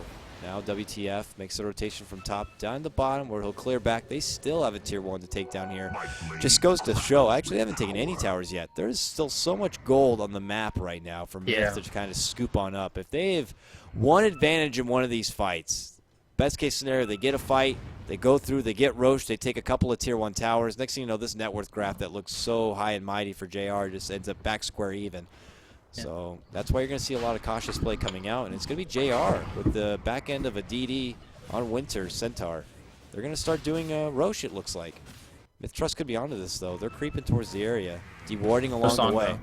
now WTF makes the rotation from top down to the bottom, where he'll clear back. They still have a tier 1 to take down here. Just goes to show, actually they haven't taken any towers yet. There's still so much gold on the map right now for MiTH to kind of scoop on up. If they have one advantage in one of these fights, best case scenario, they get a fight, they go through, they get Roche, they take a couple of tier 1 towers. Next thing you know, this net worth graph that looks so high and mighty for JR just ends up back square even. So that's why you're going to see a lot of cautious play coming out, and it's going to be JR with the back end of a DD on Winter Centaur. They're going to start doing Roche, it looks like. MiTH Trust could be onto this, though. They're creeping towards the area, dewarding along the way. Though.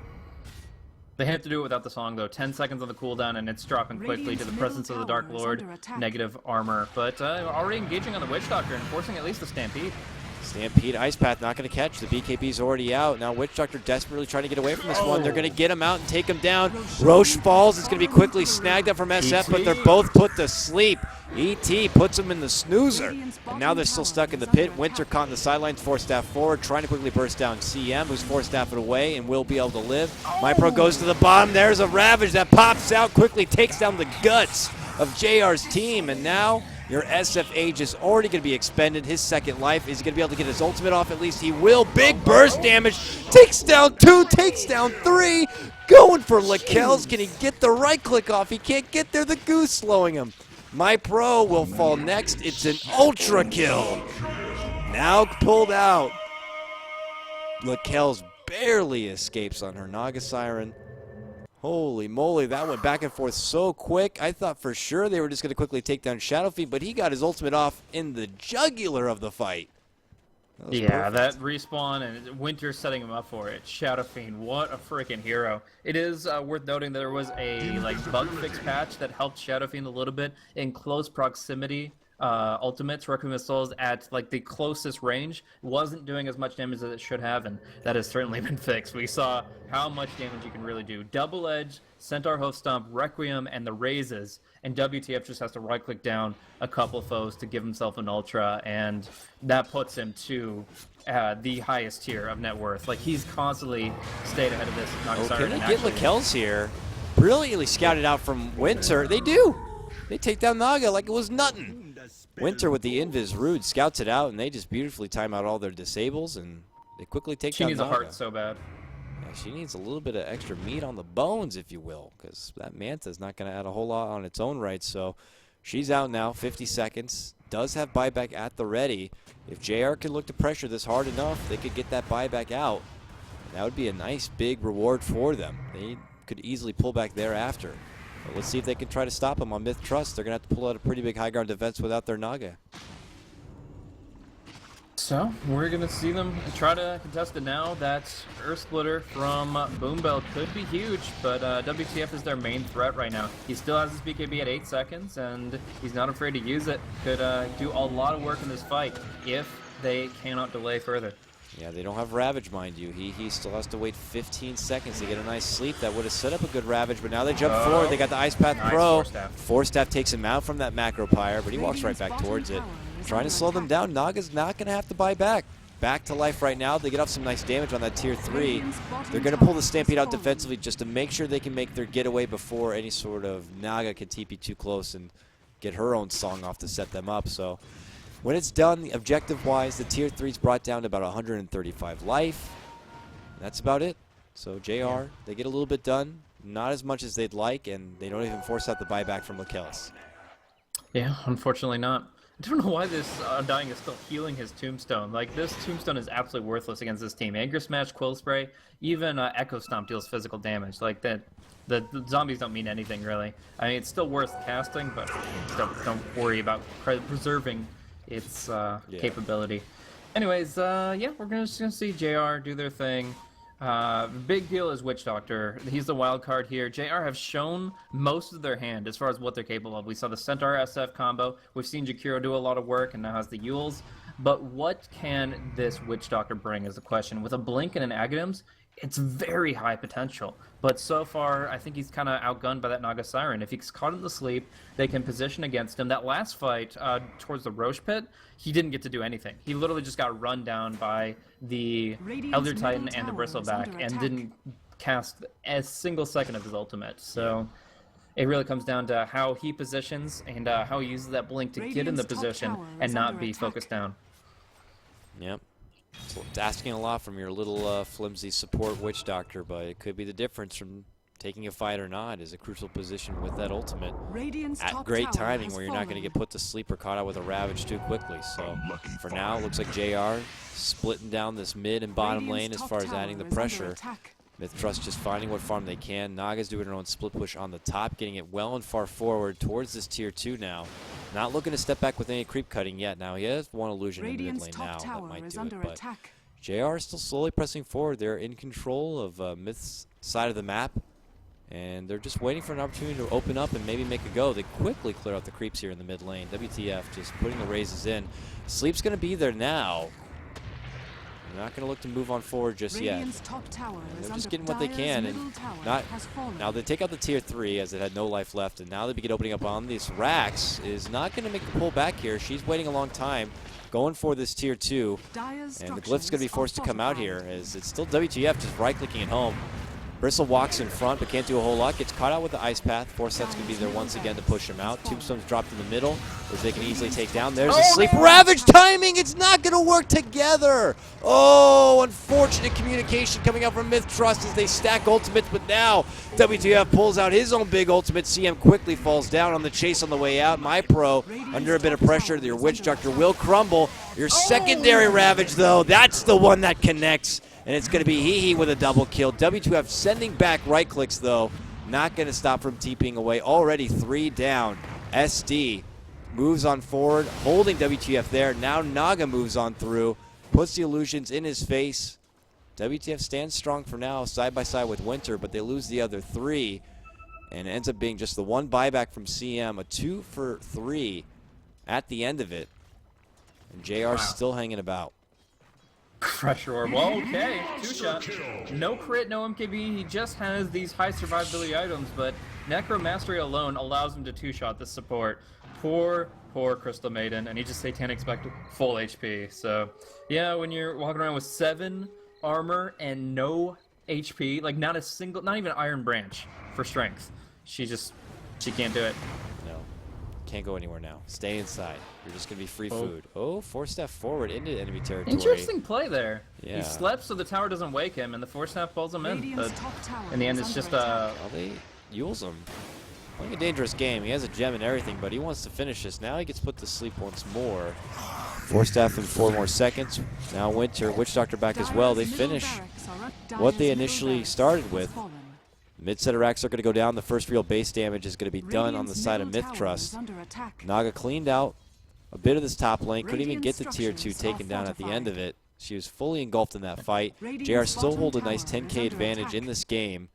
They have to do it without the song, though. 10 seconds on the cooldown, and it's dropping quickly to the Radiant's presence of the middle Dark tower is Lord, under attack. negative armor. But already engaging on the Witch Doctor and forcing at least the Stampede. Stampede, Ice Path not going to catch. The BKB's already out. Now Witch Doctor desperately trying to get away from this one. They're going to get him out and take him down. Roche falls. It's going to be quickly snagged up from SF, but they're both put to sleep. ET puts him in the snoozer. And now they're still stuck in the pit. Winter caught in the sidelines, force staff forward, trying to quickly burst down CM, who's force staffed away and will be able to live. MyPro goes to the bottom. There's a Ravage that pops out, quickly takes down the guts of JR's team, and now your SF Age is already going to be expended. His second life. Is he going to be able to get his ultimate off? At least he will. Big burst damage. Takes down 2, takes down 3. Going for Lakells. Can he get the right click off? He can't get there. The goose slowing him. MyPro will fall next. It's an ultra kill. Now pulled out. Lakells barely escapes on her Naga Siren. Holy moly, that went back and forth so quick. I thought for sure they were just going to quickly take down Shadow Fiend, but he got his ultimate off in the jugular of the fight. Yeah, that respawn and Winter setting him up for it. Shadow Fiend, what a freaking hero. It is worth noting that there was a bug fix patch that helped Shadow Fiend a little bit in close proximity. Ultimates, Requiem of Souls at the closest range wasn't doing as much damage as it should have, and that has certainly been fixed. We saw how much damage you can really do. Double Edge, Centaur Hoof Stomp, Requiem, and the raises, and WTF just has to right-click down a couple foes to give himself an ultra, and that puts him to the highest tier of net worth. He's constantly stayed ahead of this. Can they get Lakells here? Brilliantly scouted out from Winter. They do. They take down Naga like it was nothing. Winter with the Invis Rude scouts it out, and they just beautifully time out all their disables, and they quickly take down Naga. She needs a heart so bad. Yeah, she needs a little bit of extra meat on the bones, if you will, because that Manta's not going to add a whole lot on its own right. So she's out now, 50 seconds. Does have buyback at the ready. If JR can look to pressure this hard enough, they could get that buyback out. That would be a nice big reward for them. They could easily pull back thereafter. But let's see if they can try to stop them on MiTH Trust. They're going to have to pull out a pretty big high ground defense without their Naga. So, we're going to see them try to contest it now. That Earth Splitter from Boombell could be huge, but WTF is their main threat right now. He still has his BKB at 8 seconds, and he's not afraid to use it. Could do a lot of work in this fight if they cannot delay further. Yeah, they don't have Ravage, mind you. He still has to wait 15 seconds to get a nice sleep. That would have set up a good Ravage, but now they jump forward. They got the Ice Path Pro. Force Staff takes him out from that Macro Pyre, but he walks right back towards it. Trying to slow them down. Naga's not going to have to buy back. Back to life right now. They get off some nice damage on that tier 3. They're going to pull the Stampede out defensively just to make sure they can make their getaway before any sort of Naga can TP too close and get her own song off to set them up. So when it's done, objective-wise, the tier 3's brought down to about 135 life. That's about it. So JR, they get a little bit done. Not as much as they'd like, and they don't even force out the buyback from Lakells. Yeah, unfortunately not. I don't know why this Undying is still healing his Tombstone. Like, this Tombstone is absolutely worthless against this team. Anger Smash, Quill Spray, even Echo Stomp deals physical damage. Like, the zombies don't mean anything, really. I mean, it's still worth casting, but don't worry about preserving its capability. Anyways, yeah, we're just gonna see JR do their thing. Big deal is Witch Doctor. He's the wild card here. JR have shown most of their hand as far as what they're capable of. We saw the Centaur SF combo. We've seen Jakiro do a lot of work and now has the Yules. But what can this Witch Doctor bring is the question. With a Blink and an Aghanim's, it's very high potential. But so far, I think he's kind of outgunned by that Naga Siren. If he's caught in the sleep, they can position against him. That last fight towards the Roche Pit, he didn't get to do anything. He literally just got run down by the Elder Titan and the Bristleback and didn't cast a single second of his ultimate. So it really comes down to how he positions and how he uses that Blink to get in the position and not be focused down. Yep. So it's asking a lot from your little flimsy support Witch Doctor, but it could be the difference from taking a fight or not is a crucial position with that ultimate at great timing where you're not going to get put to sleep or caught out with a Ravage too quickly. So for now, it looks like JR splitting down this mid and bottom lane as far as adding the pressure. MiTH Trust just finding what farm they can. Naga's doing her own split push on the top, getting it well and far forward towards this tier 2 now. Not looking to step back with any creep cutting yet. Now he has one illusion in the mid lane now that might do it, but JR is still slowly pressing forward. They're in control of MiTH's side of the map, and they're just waiting for an opportunity to open up and maybe make a go. They quickly clear out the creeps here in the mid lane. WTF just putting the raises in. Sleep's going to be there now. They're not going to look to move on forward just yet. They're just getting what they can, and now they take out the tier 3 as it had no life left, and now they begin opening up on these racks. Is not going to make the pull back here. She's waiting a long time, going for this tier 2, and the Glyph's going to be forced to come out here as it's still WTF just right-clicking it home. Bristle walks in front, but can't do a whole lot. Gets caught out with the Ice Path. Forset's going to be there once again to push him out. Tombstone's dropped in the middle, which they can easily take down. There's a sleep. Ravage timing! It's not going to work together! Oh, unfortunate communication coming out from MiTH Trust as they stack ultimates, but now WTF pulls out his own big ultimate. CM quickly falls down on the chase on the way out. MyPro under a bit of pressure. Your Witch Doctor will crumble. Your secondary Ravage, though, that's the one that connects. And it's going to be Hee with a double kill. W2F sending back right clicks, though. Not going to stop from TPing away. Already 3 down. SD moves on forward, holding WTF there. Now Naga moves on through, puts the illusions in his face. WTF stands strong for now, side by side with Winter, but they lose the other 3. And it ends up being just the 1 buyback from CM, a 2 for 3 at the end of it. And JR still hanging about. Pressure Orb. Well, okay. 2-shot. No crit, no MKB. He just has these high survivability items, but Necro Mastery alone allows him to 2-shot this support. Poor Crystal Maiden, and he just Satanic Spectre full HP. So, yeah, when you're walking around with 7 armor and no HP, like not even Iron Branch for strength, she can't do it. No. Can't go anywhere now. Stay inside. You're just going to be free food. Oh, 4-step forward into enemy territory. Interesting play there. Yeah. He slept so the tower doesn't wake him, and the 4-step pulls him in. But in the end, it's just well, they use him. Playing a dangerous game. He has a gem and everything, but he wants to finish this. Now he gets put to sleep once more. 4-step in 4 more seconds. Now Winter, Witch Doctor back as well. They finish what they initially started with. Mid-set racks are going to go down. The first real base damage is going to be done on the side of MiTH Trust. Naga cleaned out a bit of this top lane. Couldn't even get the tier 2 taken down at the end of it. She was fully engulfed in that fight. JR still hold a nice 10k advantage in this game.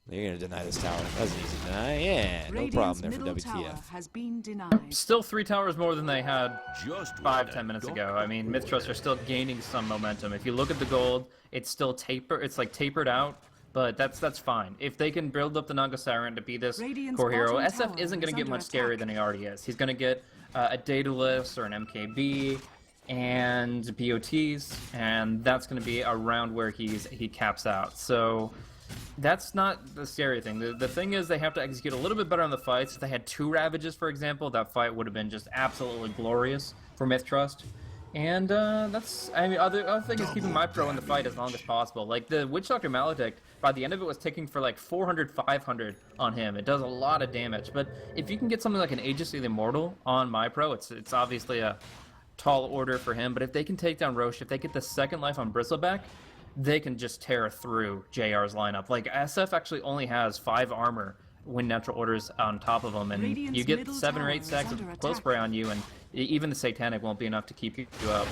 They're going to deny this tower. That was an easy deny. Yeah, no problem there for WTF. Still 3 towers more than they had 5-10 minutes ago. I mean, MiTH Trust are still gaining some momentum. If you look at the gold, it's still tapered out. But that's fine. If they can build up the Naga Siren to be this core hero, SF isn't going to get much scarier than he already is. He's going to get a Daedalus or an MKB and BOTs, and that's going to be around where he caps out. So that's not the scary thing. The thing is they have to execute a little bit better on the fights. If they had 2 Ravages, for example, that fight would have been just absolutely glorious for MiTH Trust. And that's, I mean, other thing is keeping my pro in the fight as long as possible. Like the Witch Doctor Maledict, by the end of it was ticking for like 400, 500 on him. It does a lot of damage. But if you can get something like an Aegis of the Immortal on my pro, it's obviously a tall order for him. But if they can take down Roche, if they get the second life on Bristleback, they can just tear through JR's lineup. Like SF actually only has 5 armor when natural orders on top of them, and Radiant's you get middle 7 or tower 8 is stacks under of close attack. spray on you, and even the Satanic won't be enough to keep you up.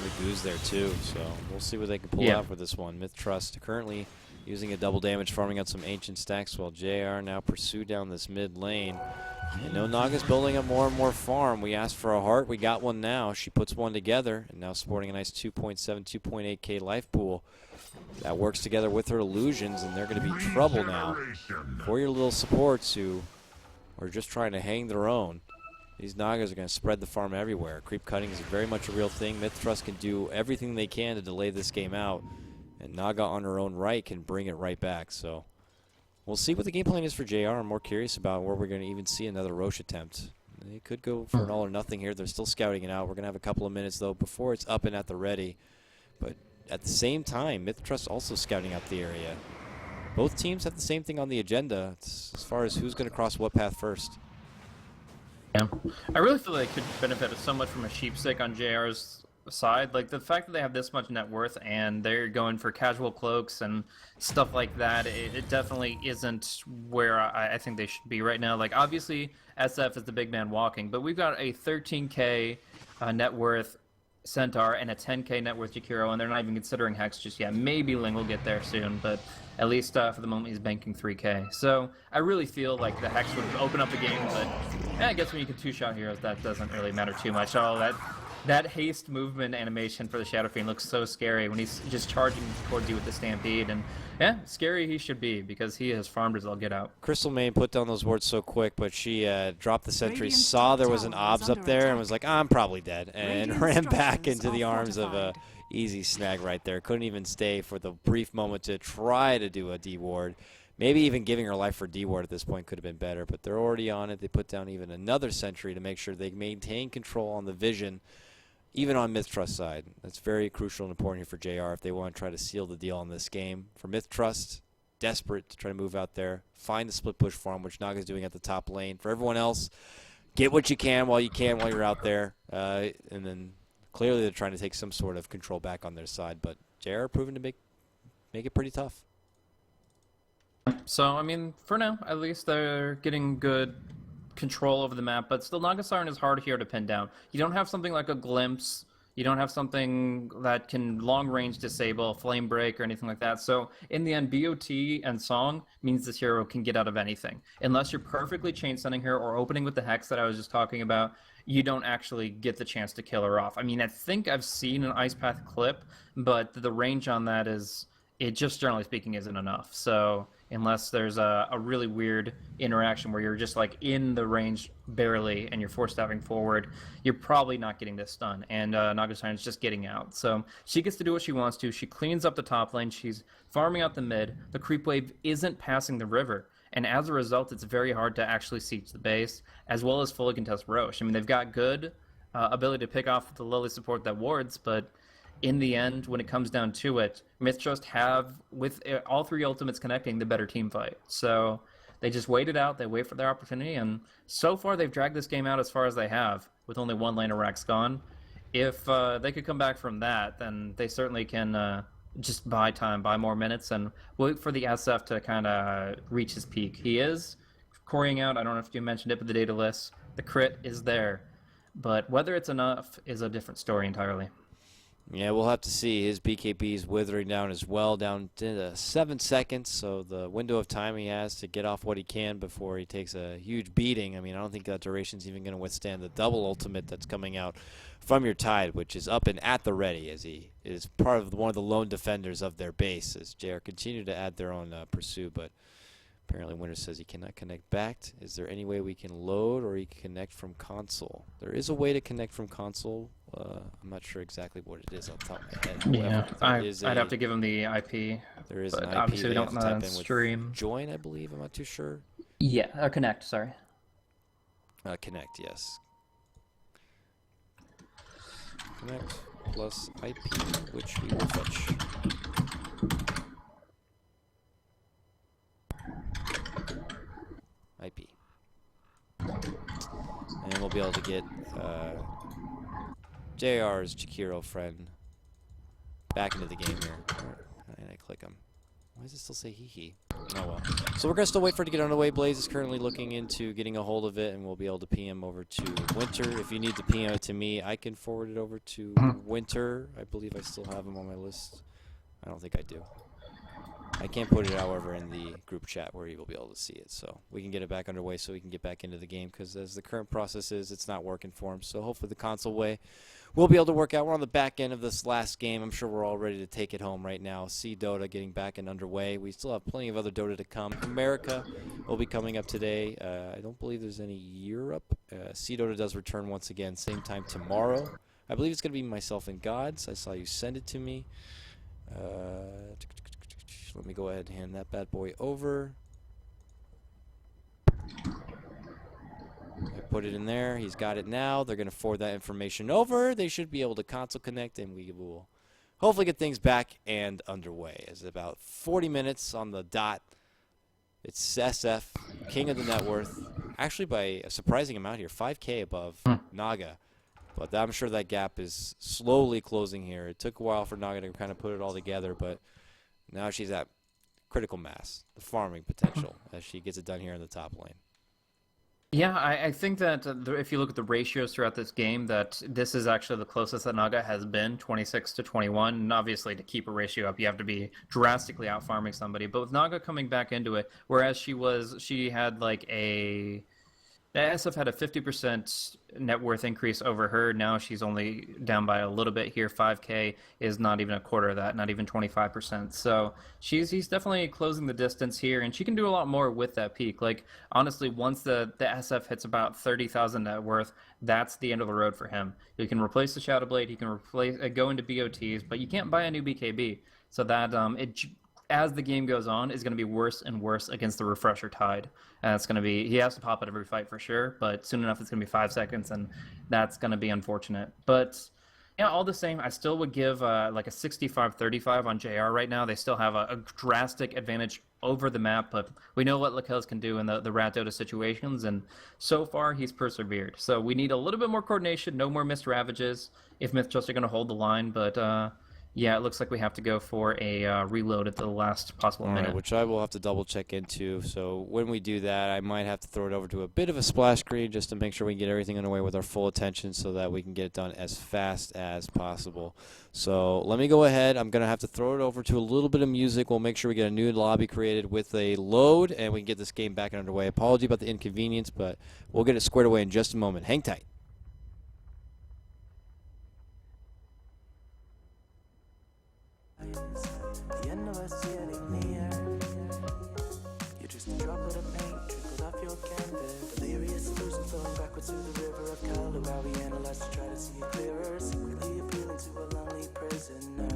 The Goo's there too, so we'll see what they can pull out for this one. MiTH Trust currently using a double damage, farming out some ancient stacks, while JR now pursue down this mid lane. And no, Naga's building up more and more farm. We asked for a heart, we got one now. She puts one together, and now sporting a nice 2.7, 2.8k life pool. That works together with her illusions, and they're going to be trouble now for your little supports who are just trying to hang their own. These Nagas are going to spread the farm everywhere. Creep cutting is very much a real thing. MiTH Trust can do everything they can to delay this game out, and Naga on her own right can bring it right back. So we'll see what the game plan is for JR. I'm more curious about where we're going to even see another Roche attempt. They could go for an all or nothing here. They're still scouting it out. We're going to have a couple of minutes, though, before it's up and at the ready. But at the same time, MiTH Trust also scouting out the area. Both teams have the same thing on the agenda as far as who's going to cross what path first. Yeah, I really feel they could benefit so much from a sheepstick on JR's side. Like the fact that they have this much net worth and they're going for casual cloaks and stuff like that, it definitely isn't where I think they should be right now. Like obviously SF is the big man walking, but we've got a 13k net worth Centaur and a 10k net worth Jakiro, and they're not even considering Hex just yet. Maybe Ling will get there soon, but at least for the moment he's banking 3k. So I really feel like the Hex would open up the game, but I guess when you can two-shot heroes, that doesn't really matter too much. Oh, that haste movement animation for the Shadow Fiend looks so scary when he's just charging towards you with the Stampede, and yeah, scary he should be because he has farmed as all get out. Crystal Main put down those wards so quick, but she dropped the sentry, Radiant's saw top there was an tower is obs up under there, and attack. was like, I'm probably dead, and Radiant ran back structures into the are arms of a fortified. easy snag right there. Couldn't even stay for the brief moment to try to do a D ward. Maybe even giving her life for D ward at this point could have been better, but they're already on it. They put down even another sentry to make sure they maintain control on the vision, even on MiTH Trust side. That's very crucial and important here for JR if they want to try to seal the deal on this game. For MiTH Trust, desperate to try to move out there, find the split push farm, which Naga's doing at the top lane. For everyone else, get what you can while you're out there, and then clearly they're trying to take some sort of control back on their side, but JR proven to make it pretty tough. So, I mean, for now, at least they're getting good control over the map, but still Nagasarn is hard here to pin down. You don't have something like a Glimpse, you don't have something that can long-range disable, Flame Break, or anything like that. So, in the end, BOT and Song means this hero can get out of anything. Unless you're perfectly chain-sending her or opening with the Hex that I was just talking about, you don't actually get the chance to kill her off. I mean, I think I've seen an Ice Path clip, but the range on that is, it just generally speaking isn't enough. So unless there's a really weird interaction where you're just like in the range barely and you're force-stabbing forward, you're probably not getting this done. And Nagasarn's just getting out. So she gets to do what she wants to. She cleans up the top lane. She's farming out the mid. The creep wave isn't passing the river. And as a result, it's very hard to actually siege the base, as well as fully contest Roche. I mean, they've got good ability to pick off the Lily support that wards, but in the end, when it comes down to it, MiTH Trust have, with all 3 ultimates connecting, the better team fight. So they just wait it out, they wait for their opportunity, and so far they've dragged this game out as far as they have, with only 1 lane of Rax gone. If they could come back from that, then they certainly can just buy time, buy more minutes, and wait for the SF to kind of reach his peak. He is coring out, I don't know if you mentioned it, but the data list, the crit is there. But whether it's enough is a different story entirely. Yeah, we'll have to see. His BKB is withering down as well, down to 7 seconds. So the window of time he has to get off what he can before he takes a huge beating. I mean, I don't think that duration's even going to withstand the double ultimate that's coming out from your Tide, which is up and at the ready, as he is part of one of the lone defenders of their base, as JR continue to add their own pursuit. But apparently Winter says he cannot connect back. Is there any way we can load or he can connect from console? There is a way to connect from console. I'm not sure exactly what it is off the top of my head. Yeah, However, I'd have to give him the IP. there is but an IP obviously we they don't have know to type that in with stream. join, I believe. I'm not too sure. Yeah, connect, sorry. Connect, yes. connect plus IP, which we will fetch. IP. And we'll be able to get JR's Chikiro friend back into the game here. And I click him. Why does it still say hee? Oh well. So we're going to still wait for it to get underway. Blaze is currently looking into getting a hold of it, and we'll be able to PM over to Winter. If you need to PM it to me, I can forward it over to Winter. I believe I still have him on my list. I don't think I do. I can't put it, however, in the group chat where he will be able to see it. So we can get it back underway so we can get back into the game, because as the current process is, it's not working for him. So hopefully the console way we'll be able to work out. We're on the back end of this last game. I'm sure we're all ready to take it home right now. See Dota getting back and underway. We still have plenty of other Dota to come. America will be coming up today. I don't believe there's any Europe. See Dota does return once again, same time tomorrow. I believe it's going to be myself and Gods. I saw you send it to me. Let me go ahead and hand that bad boy over. I put it in there. He's got it now. They're going to forward that information over. They should be able to console connect, and we will hopefully get things back and underway. It's about 40 minutes on the dot. It's SF, king of the net worth. Actually, by a surprising amount here, 5K above Naga. But I'm sure that gap is slowly closing here. It took a while for Naga to kind of put it all together, but now she's at critical mass, the farming potential, as she gets it done here in the top lane. Yeah, I think that if you look at the ratios throughout this game, that this is actually the closest that Naga has been, 26 to 21. And obviously, to keep a ratio up, you have to be drastically out farming somebody. But with Naga coming back into it, whereas she had like the SF had a 50% net worth increase over her. Now she's only down by a little bit here. 5K is not even a quarter of that, not even 25%. So he's definitely closing the distance here, and she can do a lot more with that peak. Like, honestly, once the SF hits about 30,000 net worth, that's the end of the road for him. You can replace the Shadow Blade, he can go into BOTs, but you can't buy a new BKB. So that as the game goes on, is going to be worse and worse against the refresher tide. And it's going to be, he has to pop at every fight for sure, but soon enough it's going to be 5 seconds, and that's going to be unfortunate. But yeah, all the same, I still would give like a 65-35 on JR right now. They still have a drastic advantage over the map, but we know what Lakelz can do in the Rat Dota situations, and so far he's persevered. So we need a little bit more coordination, no more missed Ravages if MiTH are going to hold the line, but yeah, it looks like we have to go for a reload at the last possible minute. Right, which I will have to double check into. So when we do that, I might have to throw it over to a bit of a splash screen just to make sure we can get everything underway with our full attention so that we can get it done as fast as possible. So let me go ahead. I'm going to have to throw it over to a little bit of music. We'll make sure we get a new lobby created with a load, and we can get this game back and underway. Apology about the inconvenience, but we'll get it squared away in just a moment. Hang tight. The end of us getting near. You're just a droplet of paint trickled off your canvas. Delirious illusion flowing backwards through the river of color while we analyze to try to see it clearer. Secretly appealing to a lonely prisoner.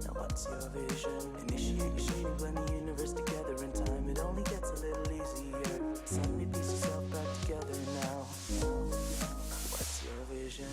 Now what's your vision? Initiate your shading, blend the universe together in time. It only gets a little easier. Suddenly piece yourself back together now. What's your vision?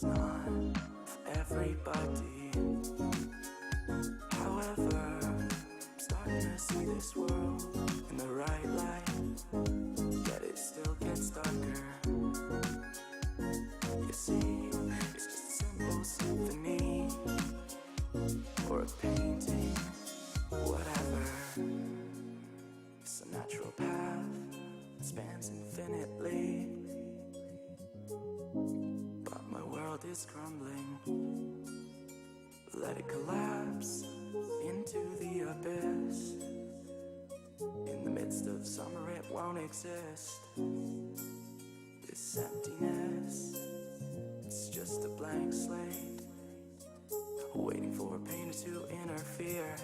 it's not for everybody. However, I'm starting to see this world in the right light, yet it still gets darker. You see, it's just a simple symphony or a painting, whatever. It's a natural path that spans infinitely, but my world is crumbling. Let it collapse into the abyss. In the midst of summer it won't exist. This emptiness, it's just a blank slate, waiting for a painter to interfere.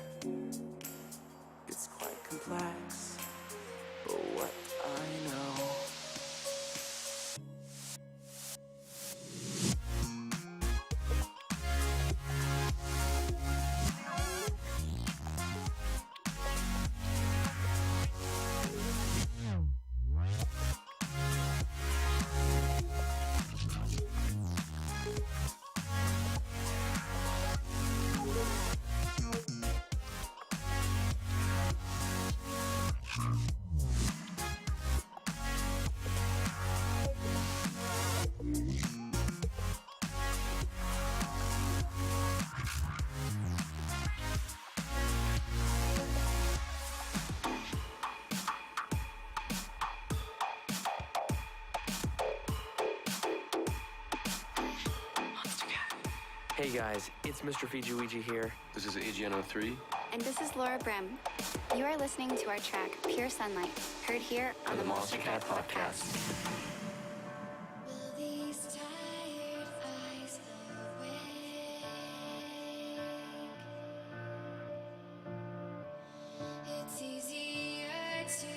It's quite complex, but what I know. Hey guys, it's Mr. Fijiwiji here. This is AGN03. And this is Laura Brim. You are listening to our track, Pure Sunlight, heard here on the Monster Cat Podcast. Will these tired eyes awake? It's easier to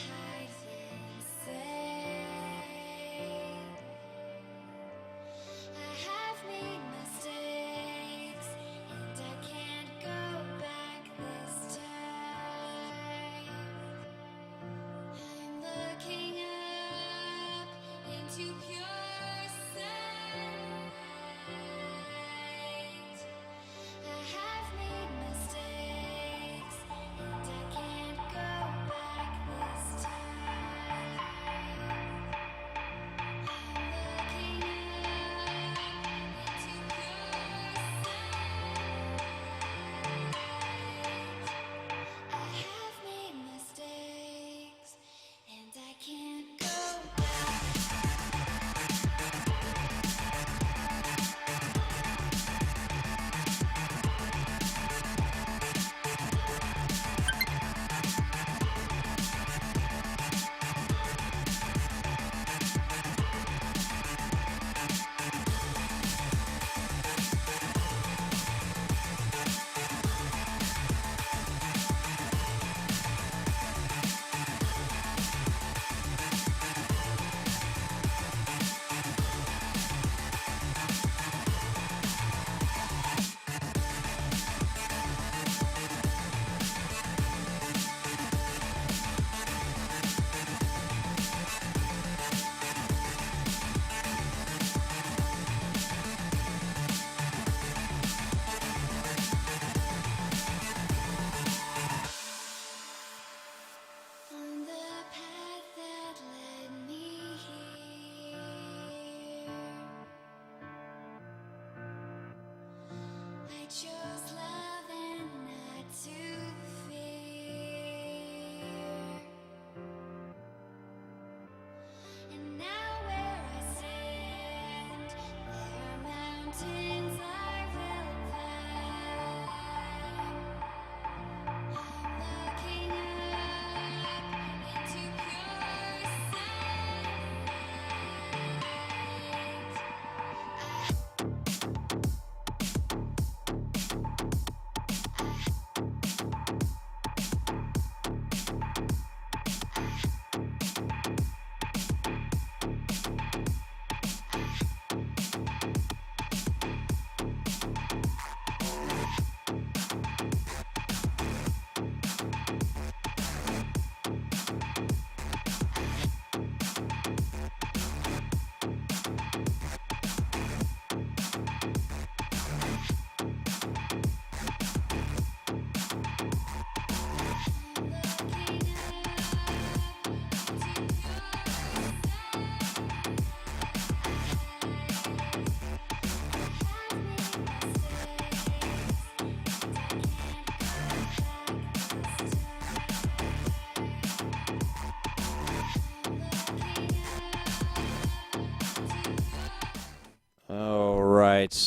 hide than say. I have made mistakes, and I can't go back this time. I'm looking up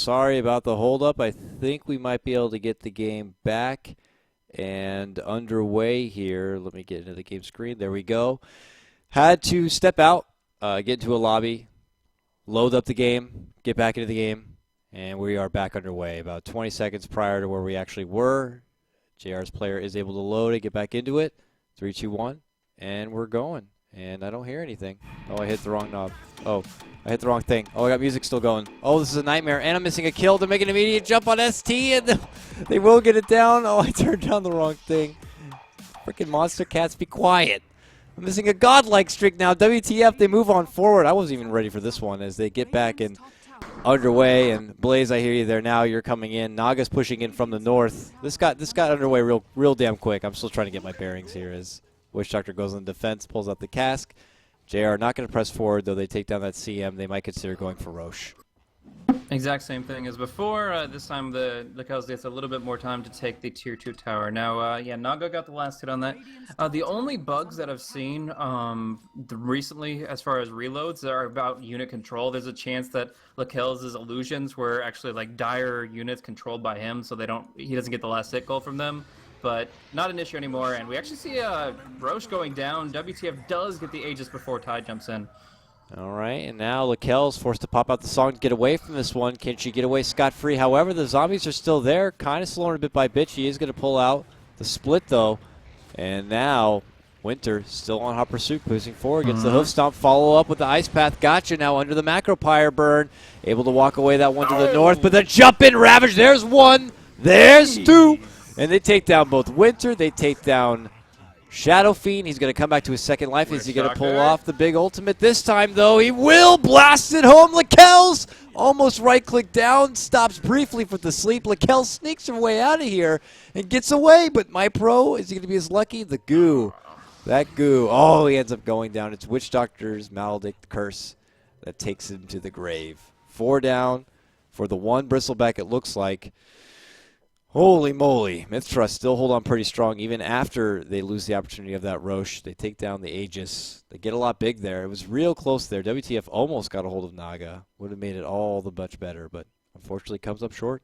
sorry about the holdup. I think we might be able to get the game back and underway here. Let me get into the game screen. There we go. Had to step out, get into a lobby, load up the game, get back into the game, and we are back underway. About 20 seconds prior to where we actually were, JR's player is able to load it, get back into it. 3, 2, 1, and we're going. And I don't hear anything. Oh, I hit the wrong knob. Oh, I hit the wrong thing. Oh, I got music still going. Oh, this is a nightmare. And I'm missing a kill to make an immediate jump on ST, and they will get it down. Oh, I turned down the wrong thing. Freaking monster cats, be quiet. I'm missing a godlike streak now. WTF, they move on forward. I wasn't even ready for this one as they get back and underway. And Blaze, I hear you there now. You're coming in. Naga's pushing in from the north. This got underway real damn quick. I'm still trying to get my bearings here as Witch Doctor goes on defense, pulls out the cask. JR not going to press forward, though they take down that CM. They might consider going for Roche. Exact same thing as before. This time the Cubs gets a little bit more time to take the tier 2 tower. Now, yeah, Naga got the last hit on that. The only bugs that I've seen recently as far as reloads are about unit control. There's a chance that Lakel's illusions were actually like dire units controlled by him, so he doesn't get the last hit goal from them. But not an issue anymore, and we actually see Roche going down. WTF does get the Aegis before Tide jumps in. All right, and now Lakel's forced to pop out the song to get away from this one. Can she get away scot-free? However, the zombies are still there, kind of slowing a bit by bit. She is going to pull out the split, though. And now Winter still on hot pursuit, pushing forward. Gets the hoof stomp, follow up with the ice path. Gotcha now under the macro pyre burn. Able to walk away that one to the north, but the jump in ravage. There's one. There's two. And they take down both Winter. They take down Shadow Fiend. He's going to come back to his second life. Is he going to pull off the big ultimate this time, though? He will blast it home. Lakel's almost right-click down. Stops briefly for the sleep. Lakel sneaks her way out of here and gets away. But my pro, is he going to be as lucky? The goo. That goo. Oh, he ends up going down. It's Witch Doctor's Maledict curse that takes him to the grave. 4 down for the one Bristleback, it looks like. Holy moly. MiTH Trust still hold on pretty strong even after they lose the opportunity of that Roche. They take down the Aegis. They get a lot big there. It was real close there. WTF almost got a hold of Naga. Would have made it all the much better, but unfortunately comes up short.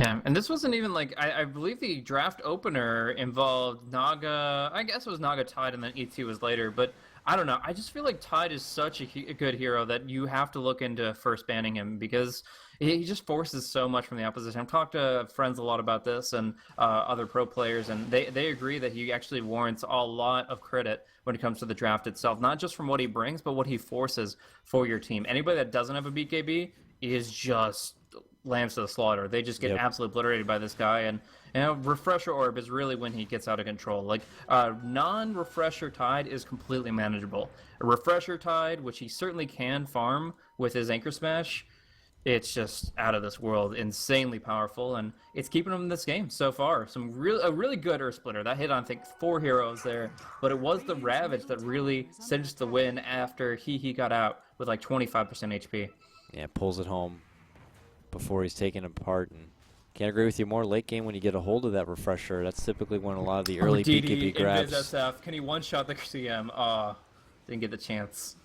Yeah, and this wasn't even like, I believe the draft opener involved Naga, I guess it was Naga Tide and then E2 was later, but I don't know. I just feel like Tide is such a good hero that you have to look into first banning him because he just forces so much from the opposition. I've talked to friends a lot about this and other pro players, and they agree that he actually warrants a lot of credit when it comes to the draft itself, not just from what he brings, but what he forces for your team. Anybody that doesn't have a BKB is just lambs to the slaughter. They just get absolutely obliterated by this guy, and Refresher Orb is really when he gets out of control. Like, non-Refresher Tide is completely manageable. A Refresher Tide, which he certainly can farm with his Anchor Smash, it's just out of this world, insanely powerful, and it's keeping him in this game so far. A really good Earth Splitter. That hit on, I think, 4 heroes there, but it was the Ravage that really cinched the win after he got out with like 25% HP. Yeah, pulls it home before he's taken apart, and can't agree with you more. Late game when you get a hold of that Refresher, that's typically when a lot of the early BKB grabs. SF. Can he one-shot the CM? Didn't get the chance.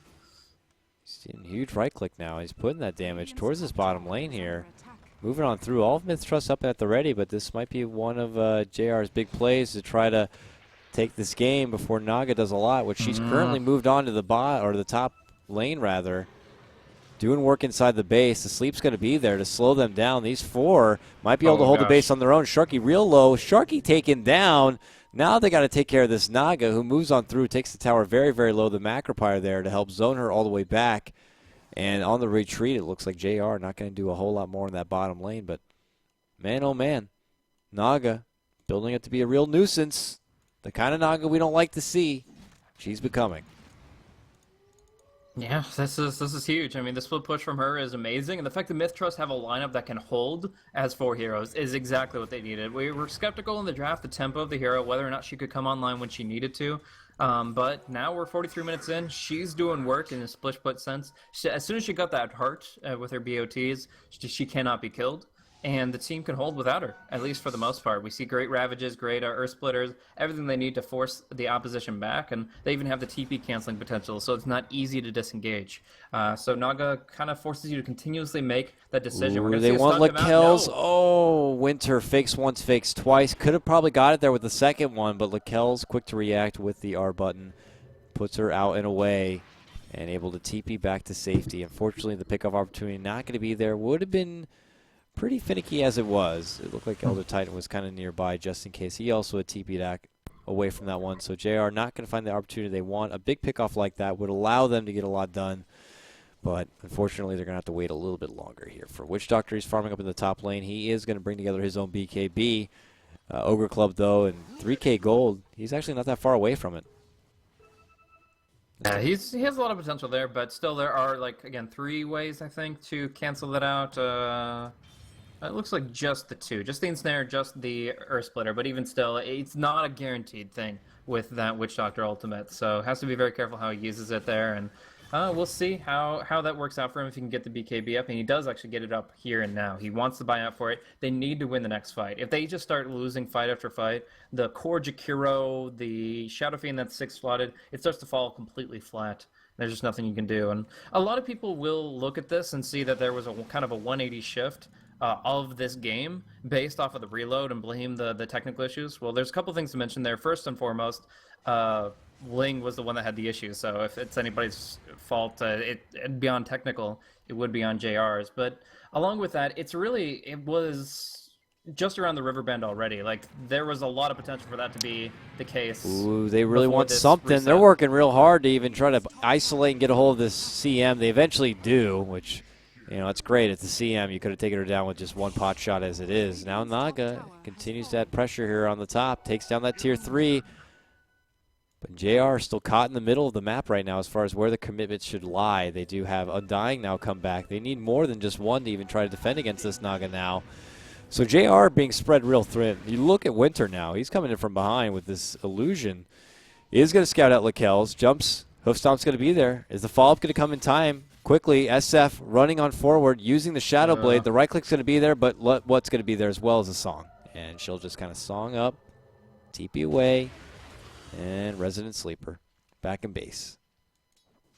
He's in huge right-click now. He's putting that damage towards his bottom lane here. Moving on through. All of MiTH Trust up at the ready, but this might be one of JR's big plays to try to take this game before Naga does a lot, which she's currently moved on to the the top lane, rather. Doing work inside the base. The sleep's going to be there to slow them down. These 4 might be able to hold the base on their own. Sharky real low. Sharky taken down. Now they got to take care of this Naga, who moves on through, takes the tower very, very low. The Macropyre there to help zone her all the way back. And on the retreat, it looks like JR not going to do a whole lot more in that bottom lane. But man, oh man, Naga building up to be a real nuisance. The kind of Naga we don't like to see. She's becoming. Yeah, this is huge. I mean, the split push from her is amazing, and the fact that MiTH Trust have a lineup that can hold as 4 heroes is exactly what they needed. We were skeptical in the draft, the tempo of the hero, whether or not she could come online when she needed to, but now we're 43 minutes in. She's doing work in a split sense. As soon as she got that heart with her BOTs, she cannot be killed. and the team can hold without her, at least for the most part. We see great Ravages, great Earth Splitters, everything they need to force the opposition back, and they even have the TP canceling potential, so it's not easy to disengage. So Naga kind of forces you to continuously make that decision. We're Ooh, gonna they see a want stun come out. Lakel's. No. Oh, Winter fakes once, fakes twice. Could have probably got it there with the second one, but Lakel's quick to react with the R button. Puts her out and away and able to TP back to safety. Unfortunately, the pickoff opportunity not going to be there. Would have been pretty finicky as it was. It looked like Elder Titan was kind of nearby just in case. He also had TP'd back away from that one. So JR not going to find the opportunity they want. A big pickoff like that would allow them to get a lot done. But unfortunately, they're going to have to wait a little bit longer here. For Witch Doctor, he's farming up in the top lane. He is going to bring together his own BKB. Ogre Club, though, and 3K gold. He's actually not that far away from it. Yeah, he has a lot of potential there, but still there are, like, again, 3 ways, I think, to cancel that out. It looks like just the 2. Just the Ensnare, just the Earth Splitter, but even still, it's not a guaranteed thing with that Witch Doctor ultimate, so has to be very careful how he uses it there, and we'll see how that works out for him if he can get the BKB up, and he does actually get it up here and now. He wants to buy out for it. They need to win the next fight. If they just start losing fight after fight, the core Jakiro, the Shadow Fiend that's 6-slotted, it starts to fall completely flat. There's just nothing you can do, and a lot of people will look at this and see that there was a kind of a 180 shift of this game based off of the reload and blame the technical issues. Well, there's a couple things to mention there. First and foremost, Ling was the one that had the issue, so if it's anybody's fault, it'd be on technical, it would be on JR's. But along with that, it was just around the river bend already. Like, there was a lot of potential for that to be the case. Ooh, they really want this something. reset. They're working real hard to even try to isolate and get a hold of this CM. They eventually do, which, you know, it's great. It's the CM. You could have taken her down with just one pot shot as it is. Now Naga continues to add pressure here on the top, takes down that tier 3. But JR is still caught in the middle of the map right now as far as where the commitment should lie. They do have Undying now come back. They need more than just one to even try to defend against this Naga now. So JR being spread real thin. You look at Winter now. He's coming in from behind with this illusion. He is going to scout out Lakel's. Jumps. Hoofstomp's going to be there. Is the follow-up going to come in time? Quickly, SF running on forward, using the Shadow Blade. The right click's going to be there, but what's going to be there as well as a song. And she'll just kind of song up, TP away. And Resident Sleeper back in base.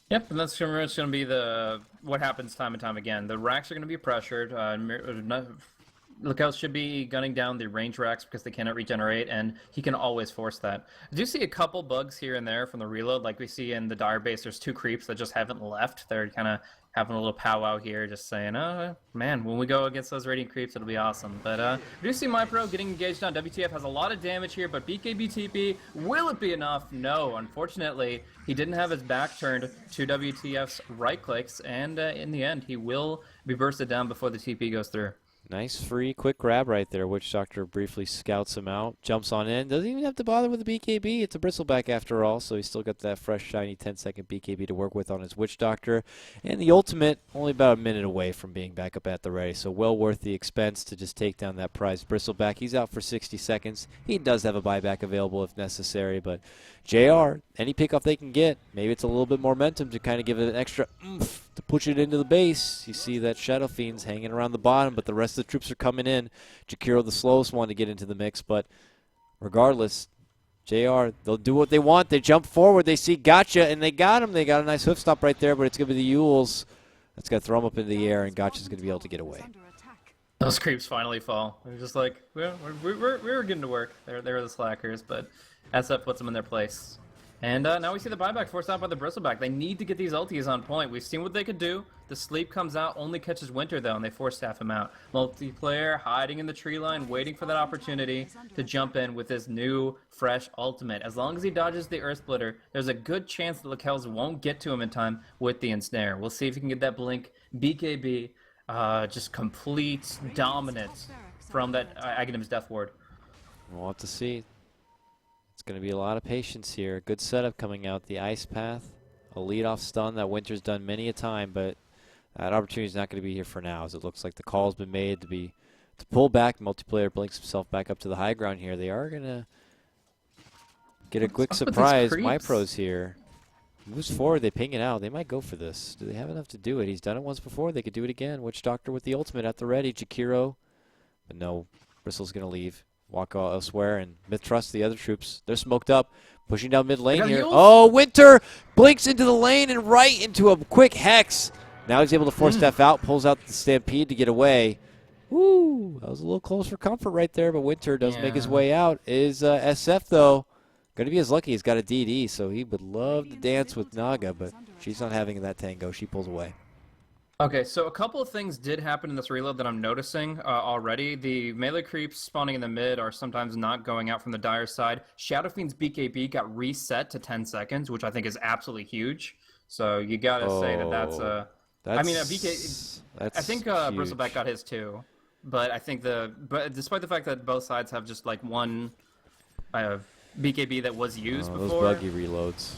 Yep, and that's pretty much going to be what happens time and time again. The racks are going to be pressured. Lookout should be gunning down the range racks because they cannot regenerate, and he can always force that. I do see a couple bugs here and there from the reload, like we see in the Dire base. There's 2 creeps that just haven't left. They're kind of having a little powwow here, just saying, oh, man, when we go against those Radiant creeps, it'll be awesome. But we do see MyPro getting engaged on. WTF has a lot of damage here, but BKB TP, will it be enough? No, unfortunately, he didn't have his back turned to WTF's right clicks, and in the end, he will be bursted down before the TP goes through. Nice free quick grab right there. Witch Doctor briefly scouts him out, jumps on in, doesn't even have to bother with the BKB. It's a bristleback after all, so he's still got that fresh, shiny 10-second BKB to work with on his Witch Doctor. And the ultimate, only about a minute away from being back up at the ready, so well worth the expense to just take down that prized bristleback. He's out for 60 seconds. He does have a buyback available if necessary, but JR, any pickoff they can get, maybe it's a little bit more momentum to kind of give it an extra oomph to push it into the base. You see that Shadow Fiend's hanging around the bottom, but the rest of the troops are coming in. Jakiro the slowest one to get into the mix, but regardless, JR, they'll do what they want. They jump forward, they see Gotcha, and they got him. They got a nice hoof stop right there, but it's going to be the Yules that's going to throw him up into the air, and Gotcha's going to be able to get away. Those creeps finally fall. They're just like, well, we were getting to work. They were the slackers, but SF puts them in their place. And now we see the buyback forced out by the bristleback. They need to get these ultis on point. We've seen what they could do. The sleep comes out, only catches Winter, though, and they force staff him out. Multiplayer hiding in the tree line, waiting for that opportunity to jump in with his new, fresh ultimate. As long as he dodges the Earth Splitter, there's a good chance that Lakel's won't get to him in time with the Ensnare. We'll see if he can get that blink. BKB, just complete dominance from that Aghanim's Death Ward. We'll have to see. It's going to be a lot of patience here. Good setup coming out. The Ice Path, a lead-off stun that Winter's done many a time, but that opportunity is not going to be here for now, as it looks like the call's been made to pull back. Multiplayer blinks himself back up to the high ground here. They are going to get a quick surprise. MyPro's here. Moves forward, they ping it out. They might go for this. Do they have enough to do it? He's done it once before. They could do it again. Witch Doctor with the ultimate at the ready. Jakiro But no, Bristle's going to leave, walk elsewhere, and MiTH Trust, the other troops, they're smoked up, pushing down mid lane here. heals? Oh, Winter blinks into the lane and right into a quick Hex. Now he's able to force Steph out, pulls out the Stampede to get away. Woo, that was a little close for comfort right there, but Winter does make his way out. Is SF, though, going to be as lucky. He's got a DD, so he would love to dance with Naga, but she's not having that tango. She pulls away. Okay, so a couple of things did happen in this reload that I'm noticing already. The melee creeps spawning in the mid are sometimes not going out from the Dire side. Shadow Fiend's BKB got reset to 10 seconds, which I think is absolutely huge. So you gotta say that that's a... I mean, a BK... I think Bristleback got his too. But I think but despite the fact that both sides have just like one BKB that was used before... Those buggy reloads.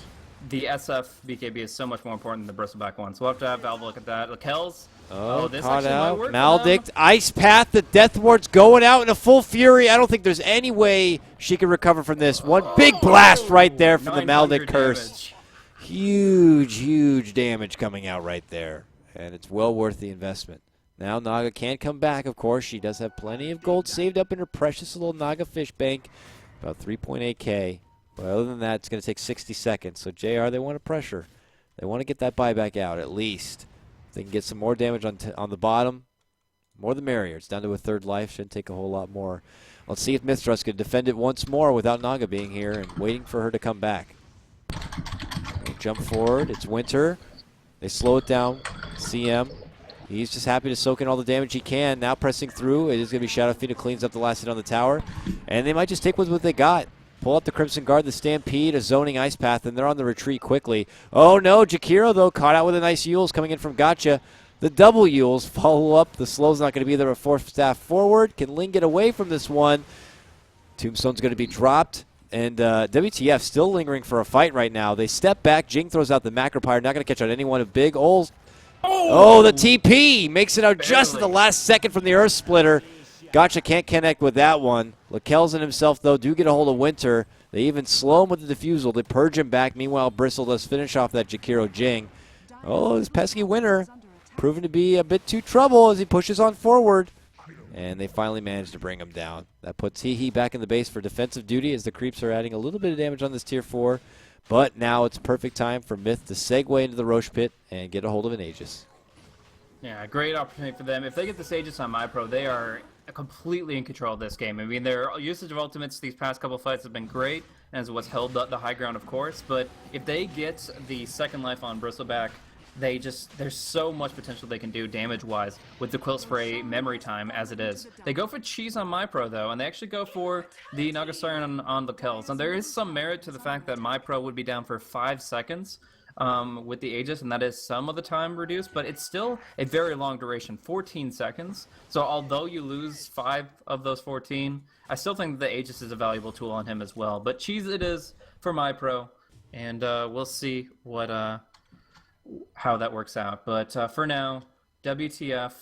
The SF BKB is so much more important than the Bristleback one. So we'll have to have Valve look at that. Kells. This caught actually out. might work. Maldict. Ice Path. The Death Ward's going out in a full fury. I don't think there's any way she can recover from this. One big blast right there from the Maldict Curse. Huge, huge damage coming out right there. And it's well worth the investment. Now Naga can't come back, of course. She does have plenty of gold saved up in her precious little Naga fish bank. About 3.8K. But other than that, it's going to take 60 seconds. So JR, they want to pressure. They want to get that buyback out at least. If they can get some more damage on the bottom, more the merrier. It's down to a third life. Shouldn't take a whole lot more. Let's see if MiTH Trust can defend it once more without Naga being here and waiting for her to come back. They jump forward. It's Winter. They slow it down. CM. He's just happy to soak in all the damage he can. Now pressing through. It is going to be Shadow Fiend who cleans up the last hit on the tower. And they might just take with what they got. Pull up the Crimson Guard, the Stampede, a zoning Ice Path, and they're on the retreat quickly. Oh no, Jakiro though caught out with a nice Yules coming in from Gotcha. The double Yules follow up. The slow's not going to be there. A fourth staff forward. Can Ling get away from this one? Tombstone's going to be dropped. And WTF still lingering for a fight right now. They step back. Jing throws out the Macropyre. Not going to catch out anyone of big. Oh, the TP makes it out just at the last second from the Earth Splitter. Gotcha can't connect with that one. Lekelsen himself, though, do get a hold of Winter. They even slow him with the defusal. They purge him back. Meanwhile, Bristle does finish off that Jakiro Jing. Oh, this pesky Winter proven to be a bit too trouble as he pushes on forward. And they finally managed to bring him down. That puts Hehe back in the base for defensive duty as the creeps are adding a little bit of damage on this tier 4. But now it's perfect time for MiTH to segue into the Roche Pit and get a hold of an Aegis. Yeah, great opportunity for them. If they get this Aegis on MyPro, they are completely in control of this game. I mean, their usage of ultimates these past couple fights have been great, and is what's held the high ground, of course. But if they get the second life on Bristleback, there's so much potential they can do damage-wise with the Quill Spray memory time as it is. They go for Cheese on MyPro, though, and they actually go for the Naga Siren on the Kells. And there is some merit to the fact that MyPro would be down for 5 seconds with the Aegis, and that is some of the time reduced, but it's still a very long duration, 14 seconds. So although you lose 5 of those 14, I still think the Aegis is a valuable tool on him as well. But Cheese it is for MyPro, and we'll see what how that works out. But for now, WTF,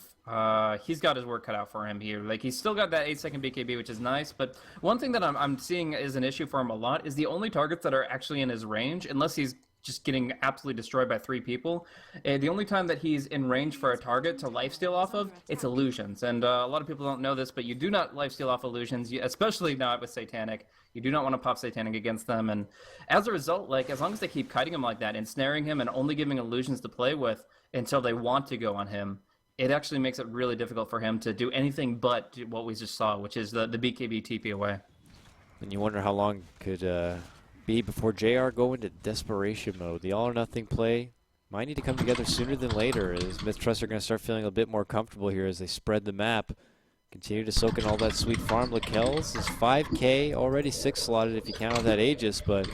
he's got his work cut out for him here. Like, he's still got that 8-second BKB, which is nice, but one thing that I'm seeing is an issue for him a lot is the only targets that are actually in his range, unless he's just getting absolutely destroyed by 3 people. The only time that he's in range for a target to lifesteal off of, it's illusions. And a lot of people don't know this, but you do not lifesteal off illusions, especially not with Satanic. You do not want to pop Satanic against them. And as a result, like, as long as they keep kiting him like that, ensnaring him, and only giving illusions to play with until they want to go on him, it actually makes it really difficult for him to do anything but do what we just saw, which is the BKB TP away. And you wonder how long could be before JR go into desperation mode. The all-or-nothing play might need to come together sooner than later, as MiTH Trust are going to start feeling a bit more comfortable here as they spread the map. Continue to soak in all that sweet farm. Lekels is 5K, already 6 slotted if you count out that Aegis, but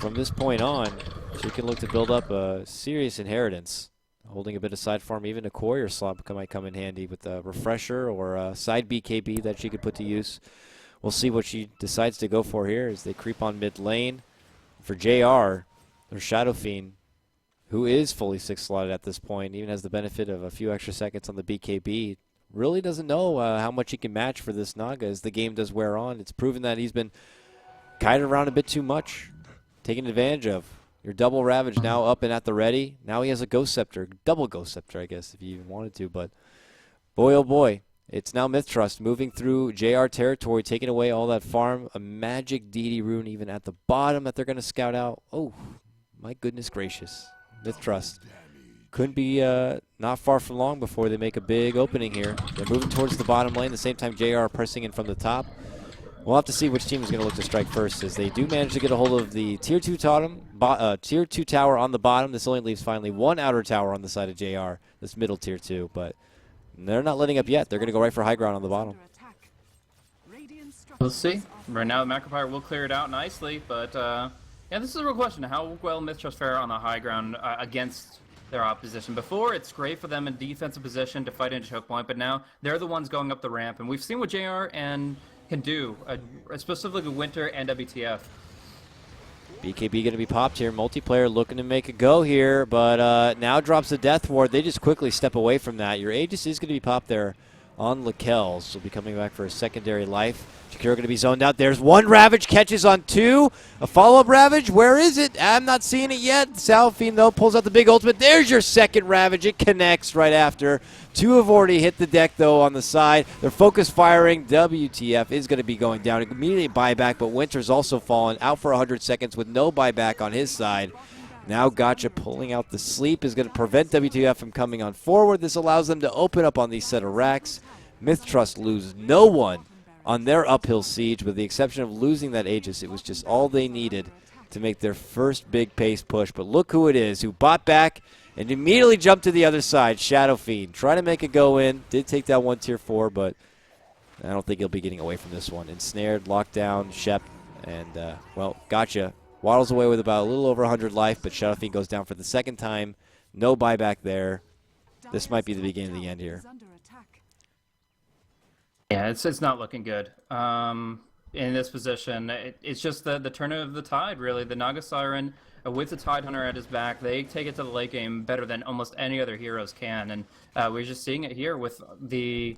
from this point on, she can look to build up a serious inheritance. Holding a bit of side farm, even a courier slot might come in handy with a refresher or a side BKB that she could put to use. We'll see what she decides to go for here as they creep on mid lane. For JR, their Shadow Fiend, who is fully 6 slotted at this point, even has the benefit of a few extra seconds on the BKB, really doesn't know how much he can match for this Naga as the game does wear on. It's proven that he's been kited around a bit too much, taken advantage of. Your double Ravage now up and at the ready. Now he has a Ghost Scepter, double Ghost Scepter, I guess, if you even wanted to. But boy, oh boy, It's now MiTH Trust moving through JR territory, taking away all that farm. A magic DD rune even at the bottom that they're going to scout out. Oh, my goodness gracious. MiTH Trust couldn't be not far from long before they make a big opening here. They're moving towards the bottom lane. At the same time, JR pressing in from the top. We'll have to see which team is going to look to strike first, as they do manage to get a hold of the Tier 2 Tier 2 tower on the bottom. This only leaves finally one outer tower on the side of JR, this middle Tier 2, but they're not letting up yet. They're going to go right for high ground on the bottom. We'll see. Right now, the Macropire will clear it out nicely, but yeah, this is a real question. How well MiTH Trust fare on the high ground against their opposition. Before, it's great for them in defensive position to fight into choke point, but now they're the ones going up the ramp, and we've seen what JR can do, specifically Winter and WTF. BKB going to be popped here. Multiplayer looking to make a go here, but now drops the Death Ward. They just quickly step away from that. Your Aegis is going to be popped there on Lakel's. Will be coming back for a secondary life. Jakiro going to be zoned out. There's one Ravage, catches on two. A follow-up Ravage. Where is it? I'm not seeing it yet. Salafine, though, pulls out the big ultimate. There's your second Ravage. It connects right after. Two have already hit the deck, though, on the side. They're focus firing. WTF is going to be going down. Immediate buyback, but Winter's also fallen out for 100 seconds with no buyback on his side. Now Gotcha pulling out the sleep is going to prevent WTF from coming on forward. This allows them to open up on these set of racks. MiTH Trust lose no one on their uphill siege, with the exception of losing that Aegis. It was just all they needed to make their first big pace push. But look who it is, who bought back and immediately jumped to the other side. Shadow Fiend trying to make a go in. Did take that one tier 4, but I don't think he'll be getting away from this one. Ensnared, locked down, Shep, and, well, Gotcha waddles away with about a little over 100 life, but Shadow Fiend goes down for the second time. No buyback there. This might be the beginning of the end here. Yeah, it's not looking good. In this position, it's just the turn of the tide, really. The Naga Siren, with the Tidehunter at his back, they take it to the late game better than almost any other heroes can. And we're just seeing it here with the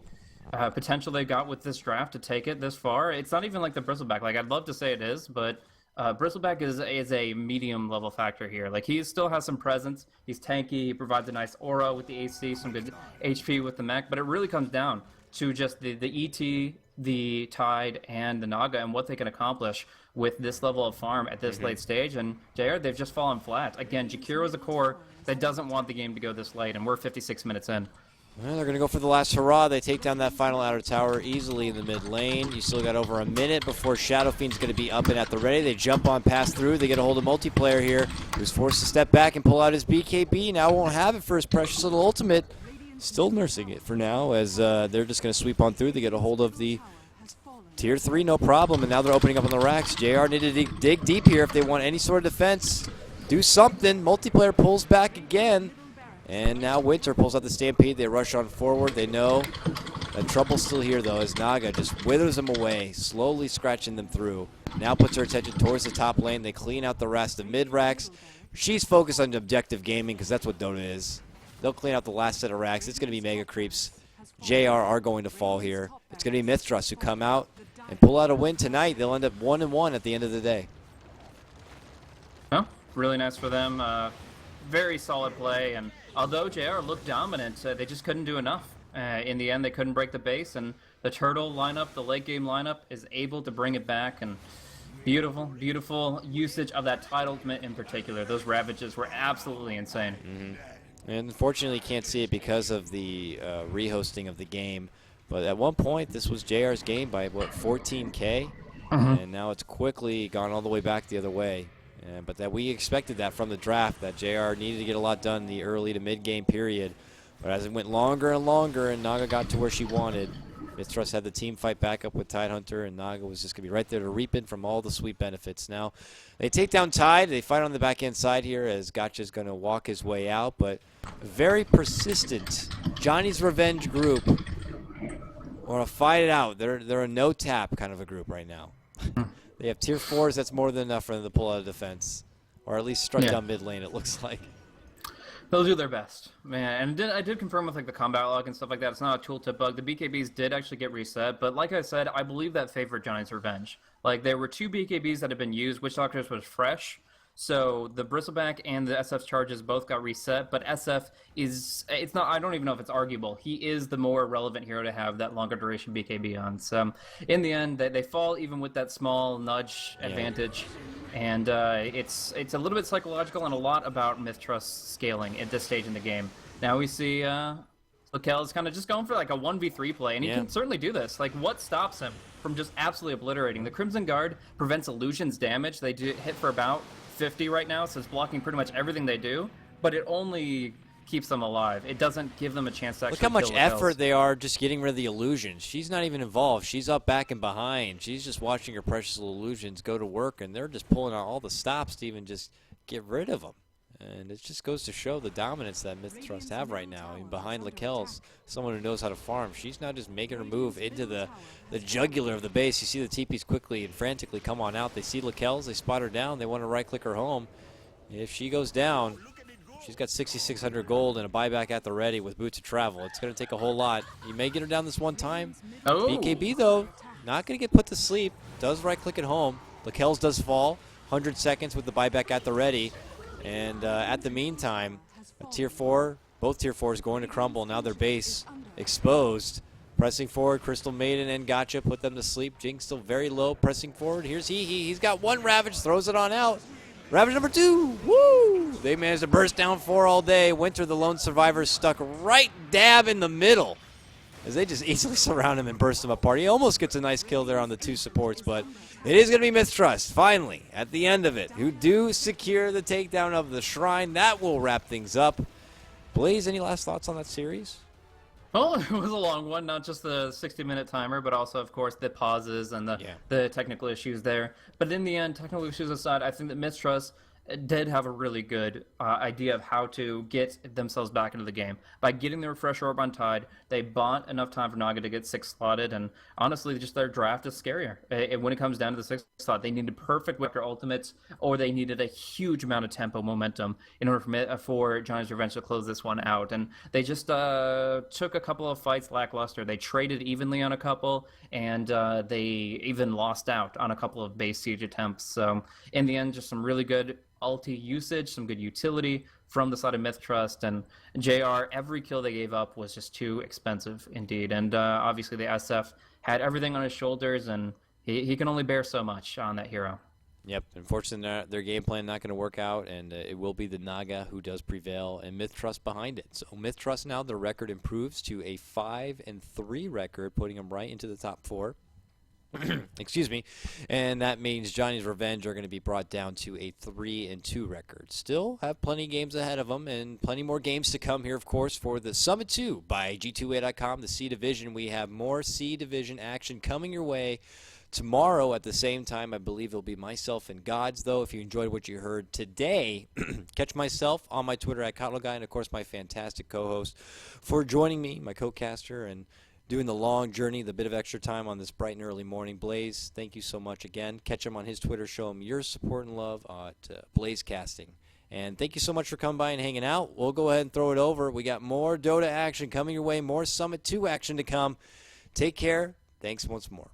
potential they got with this draft to take it this far. It's not even like the Bristleback. Like, I'd love to say it is, but Bristleback is a medium level factor here. Like, he still has some presence. He's tanky. He provides a nice aura with the AC, some good HP with the mech. But it really comes down to just the ET, the Tide, and the Naga, and what they can accomplish with this level of farm at this late stage. And JR, they've just fallen flat. Again, Jakiro is a core that doesn't want the game to go this late, and we're 56 minutes in. Well, they're going to go for the last hurrah. They take down that final outer tower easily in the mid lane. You still got over a minute before Shadow Fiend's going to be up and at the ready. They jump on, pass through. They get a hold of multiplayer here, who's forced to step back and pull out his BKB. Now won't have it for his precious little ultimate. Still nursing it for now, as they're just going to sweep on through. They get a hold of the Tier 3, no problem, and now they're opening up on the racks. JR needed to dig deep here if they want any sort of defense. Do something. Multiplayer pulls back again, and now Winter pulls out the Stampede. They rush on forward. They know that trouble's still here, though, as Naga just withers them away, slowly scratching them through. Now puts her attention towards the top lane. They clean out the rest of mid racks. She's focused on objective gaming, because that's what Dota is. They'll clean out the last set of racks. It's going to be mega creeps. JR are going to fall here. It's going to be MiTH Trust who come out and pull out a win tonight. They'll end up 1-1 at the end of the day. Well, really nice for them. Very solid play. And although JR looked dominant, they just couldn't do enough. In the end, they couldn't break the base. And the Turtle lineup, the late game lineup, is able to bring it back. And beautiful, beautiful usage of that Tide ultimate in particular. Those Ravages were absolutely insane. And unfortunately, you can't see it because of the rehosting of the game. But at one point, this was JR's game by, what, 14K? And now it's quickly gone all the way back the other way. But that we expected that from the draft, that JR needed to get a lot done in the early to mid-game period. But as it went longer and longer and Naga got to where she wanted, MiTH Trust had the team fight back up with Tidehunter, and Naga was just going to be right there to reap it from all the sweet benefits. Now, they take down Tide. They fight on the back-end side here as Gotcha's going to walk his way out, but very persistent. Johnny's Revenge group want to fight it out. They're a no-tap kind of a group right now. They have tier 4s. That's more than enough for them to pull out of defense, or at least strike down mid lane, it looks like. They'll do their best, man. And I did confirm with like the combat log and stuff like that. It's not a tooltip bug. The BKBs did actually get reset, but like I said, I believe that favored Johnny's Revenge. Like, there were 2 BKBs that had been used. Witch Doctors was fresh, So the Bristleback and the SF's charges both got reset, but SF it's not, I don't even know if it's arguable. He is the more relevant hero to have that longer duration BKB on. So in the end, they fall even with that small nudge advantage. And it's a little bit psychological and a lot about MiTH Trust scaling at this stage in the game. Now we see Lakel is kind of just going for like a 1v3 play, and he can certainly do this. Like, what stops him from just absolutely obliterating? The Crimson Guard prevents Illusion's damage. They do hit for about 50 right now, so it's blocking pretty much everything they do, but it only keeps them alive. It doesn't give them a chance to actually Look how much kill Lakel's. effort they are just getting rid of the illusions. She's not even involved. She's up back and behind. She's just watching her precious little illusions go to work, and they're just pulling out all the stops to even just get rid of them. And it just goes to show the dominance that MiTH Trust have right now. I mean, behind Lakel's, someone who knows how to farm. She's now just making her move into the jugular of the base. You see the TPs quickly and frantically come on out. They see Lakel's. They spot her down. They want to right-click her home. If she goes down, she's got 6,600 gold and a buyback at the ready with Boots of Travel. It's going to take a whole lot. You may get her down this one time. Oh. BKB, though, not going to get put to sleep. Does right-click at home. Lakel's does fall. 100 seconds with the buyback at the ready. And at the meantime, a Tier 4, both Tier 4s going to crumble. Now their base exposed. Pressing forward, Crystal Maiden and Gotcha put them to sleep. Jinx still very low, pressing forward. Here's He's got one Ravage, throws it on out. Ravage number 2, woo! They managed to burst down 4 all day. Winter, the lone survivor, stuck right dab in the middle as they just easily surround him and burst him apart. He almost gets a nice kill there on the 2 supports, but it is going to be MiTH Trust, finally, at the end of it, who do secure the takedown of the Shrine. That will wrap things up. Blaze, any last thoughts on that series? Well, it was a long one, not just the 60-minute timer, but also, of course, the pauses and the technical issues there. But in the end, technical issues aside, I think that MiTH Trust did have a really good idea of how to get themselves back into the game. By getting the Refresh Orb on Tide, they bought enough time for Naga to get 6 slotted, and honestly, just their draft is scarier. And when it comes down to the 6th slot, they needed perfect Vector ultimates, or they needed a huge amount of tempo momentum in order for Johnny's Revenge to close this one out. And they just took a couple of fights lackluster. They traded evenly on a couple, and they even lost out on a couple of base siege attempts. So in the end, just some really good ulti usage, some good utility from the side of MiTH Trust, and JR, every kill they gave up was just too expensive indeed. And obviously the SF had everything on his shoulders, and he can only bear so much on that hero. Yep, unfortunately their game plan not going to work out, and it will be the Naga who does prevail, and MiTH Trust behind it. So MiTH Trust now, their record improves to a 5-3 record, putting them right into the top 4. Excuse me, and that means Johnny's Revenge are going to be brought down to a 3-2 record. Still have plenty of games ahead of them, and plenty more games to come here, of course, for the Summit 2 by G2A.com, the C Division. We have more C Division action coming your way tomorrow at the same time. I believe it'll be myself and Gods, though. If you enjoyed what you heard today, catch myself on my Twitter at CotloGuy, and of course my fantastic co-host for joining me, my co-caster, and doing the long journey, the bit of extra time on this bright and early morning. Blaze, thank you so much again. Catch him on his Twitter. Show him your support and love at Blaze Casting. And thank you so much for coming by and hanging out. We'll go ahead and throw it over. We got more Dota action coming your way, more Summit 2 action to come. Take care. Thanks once more.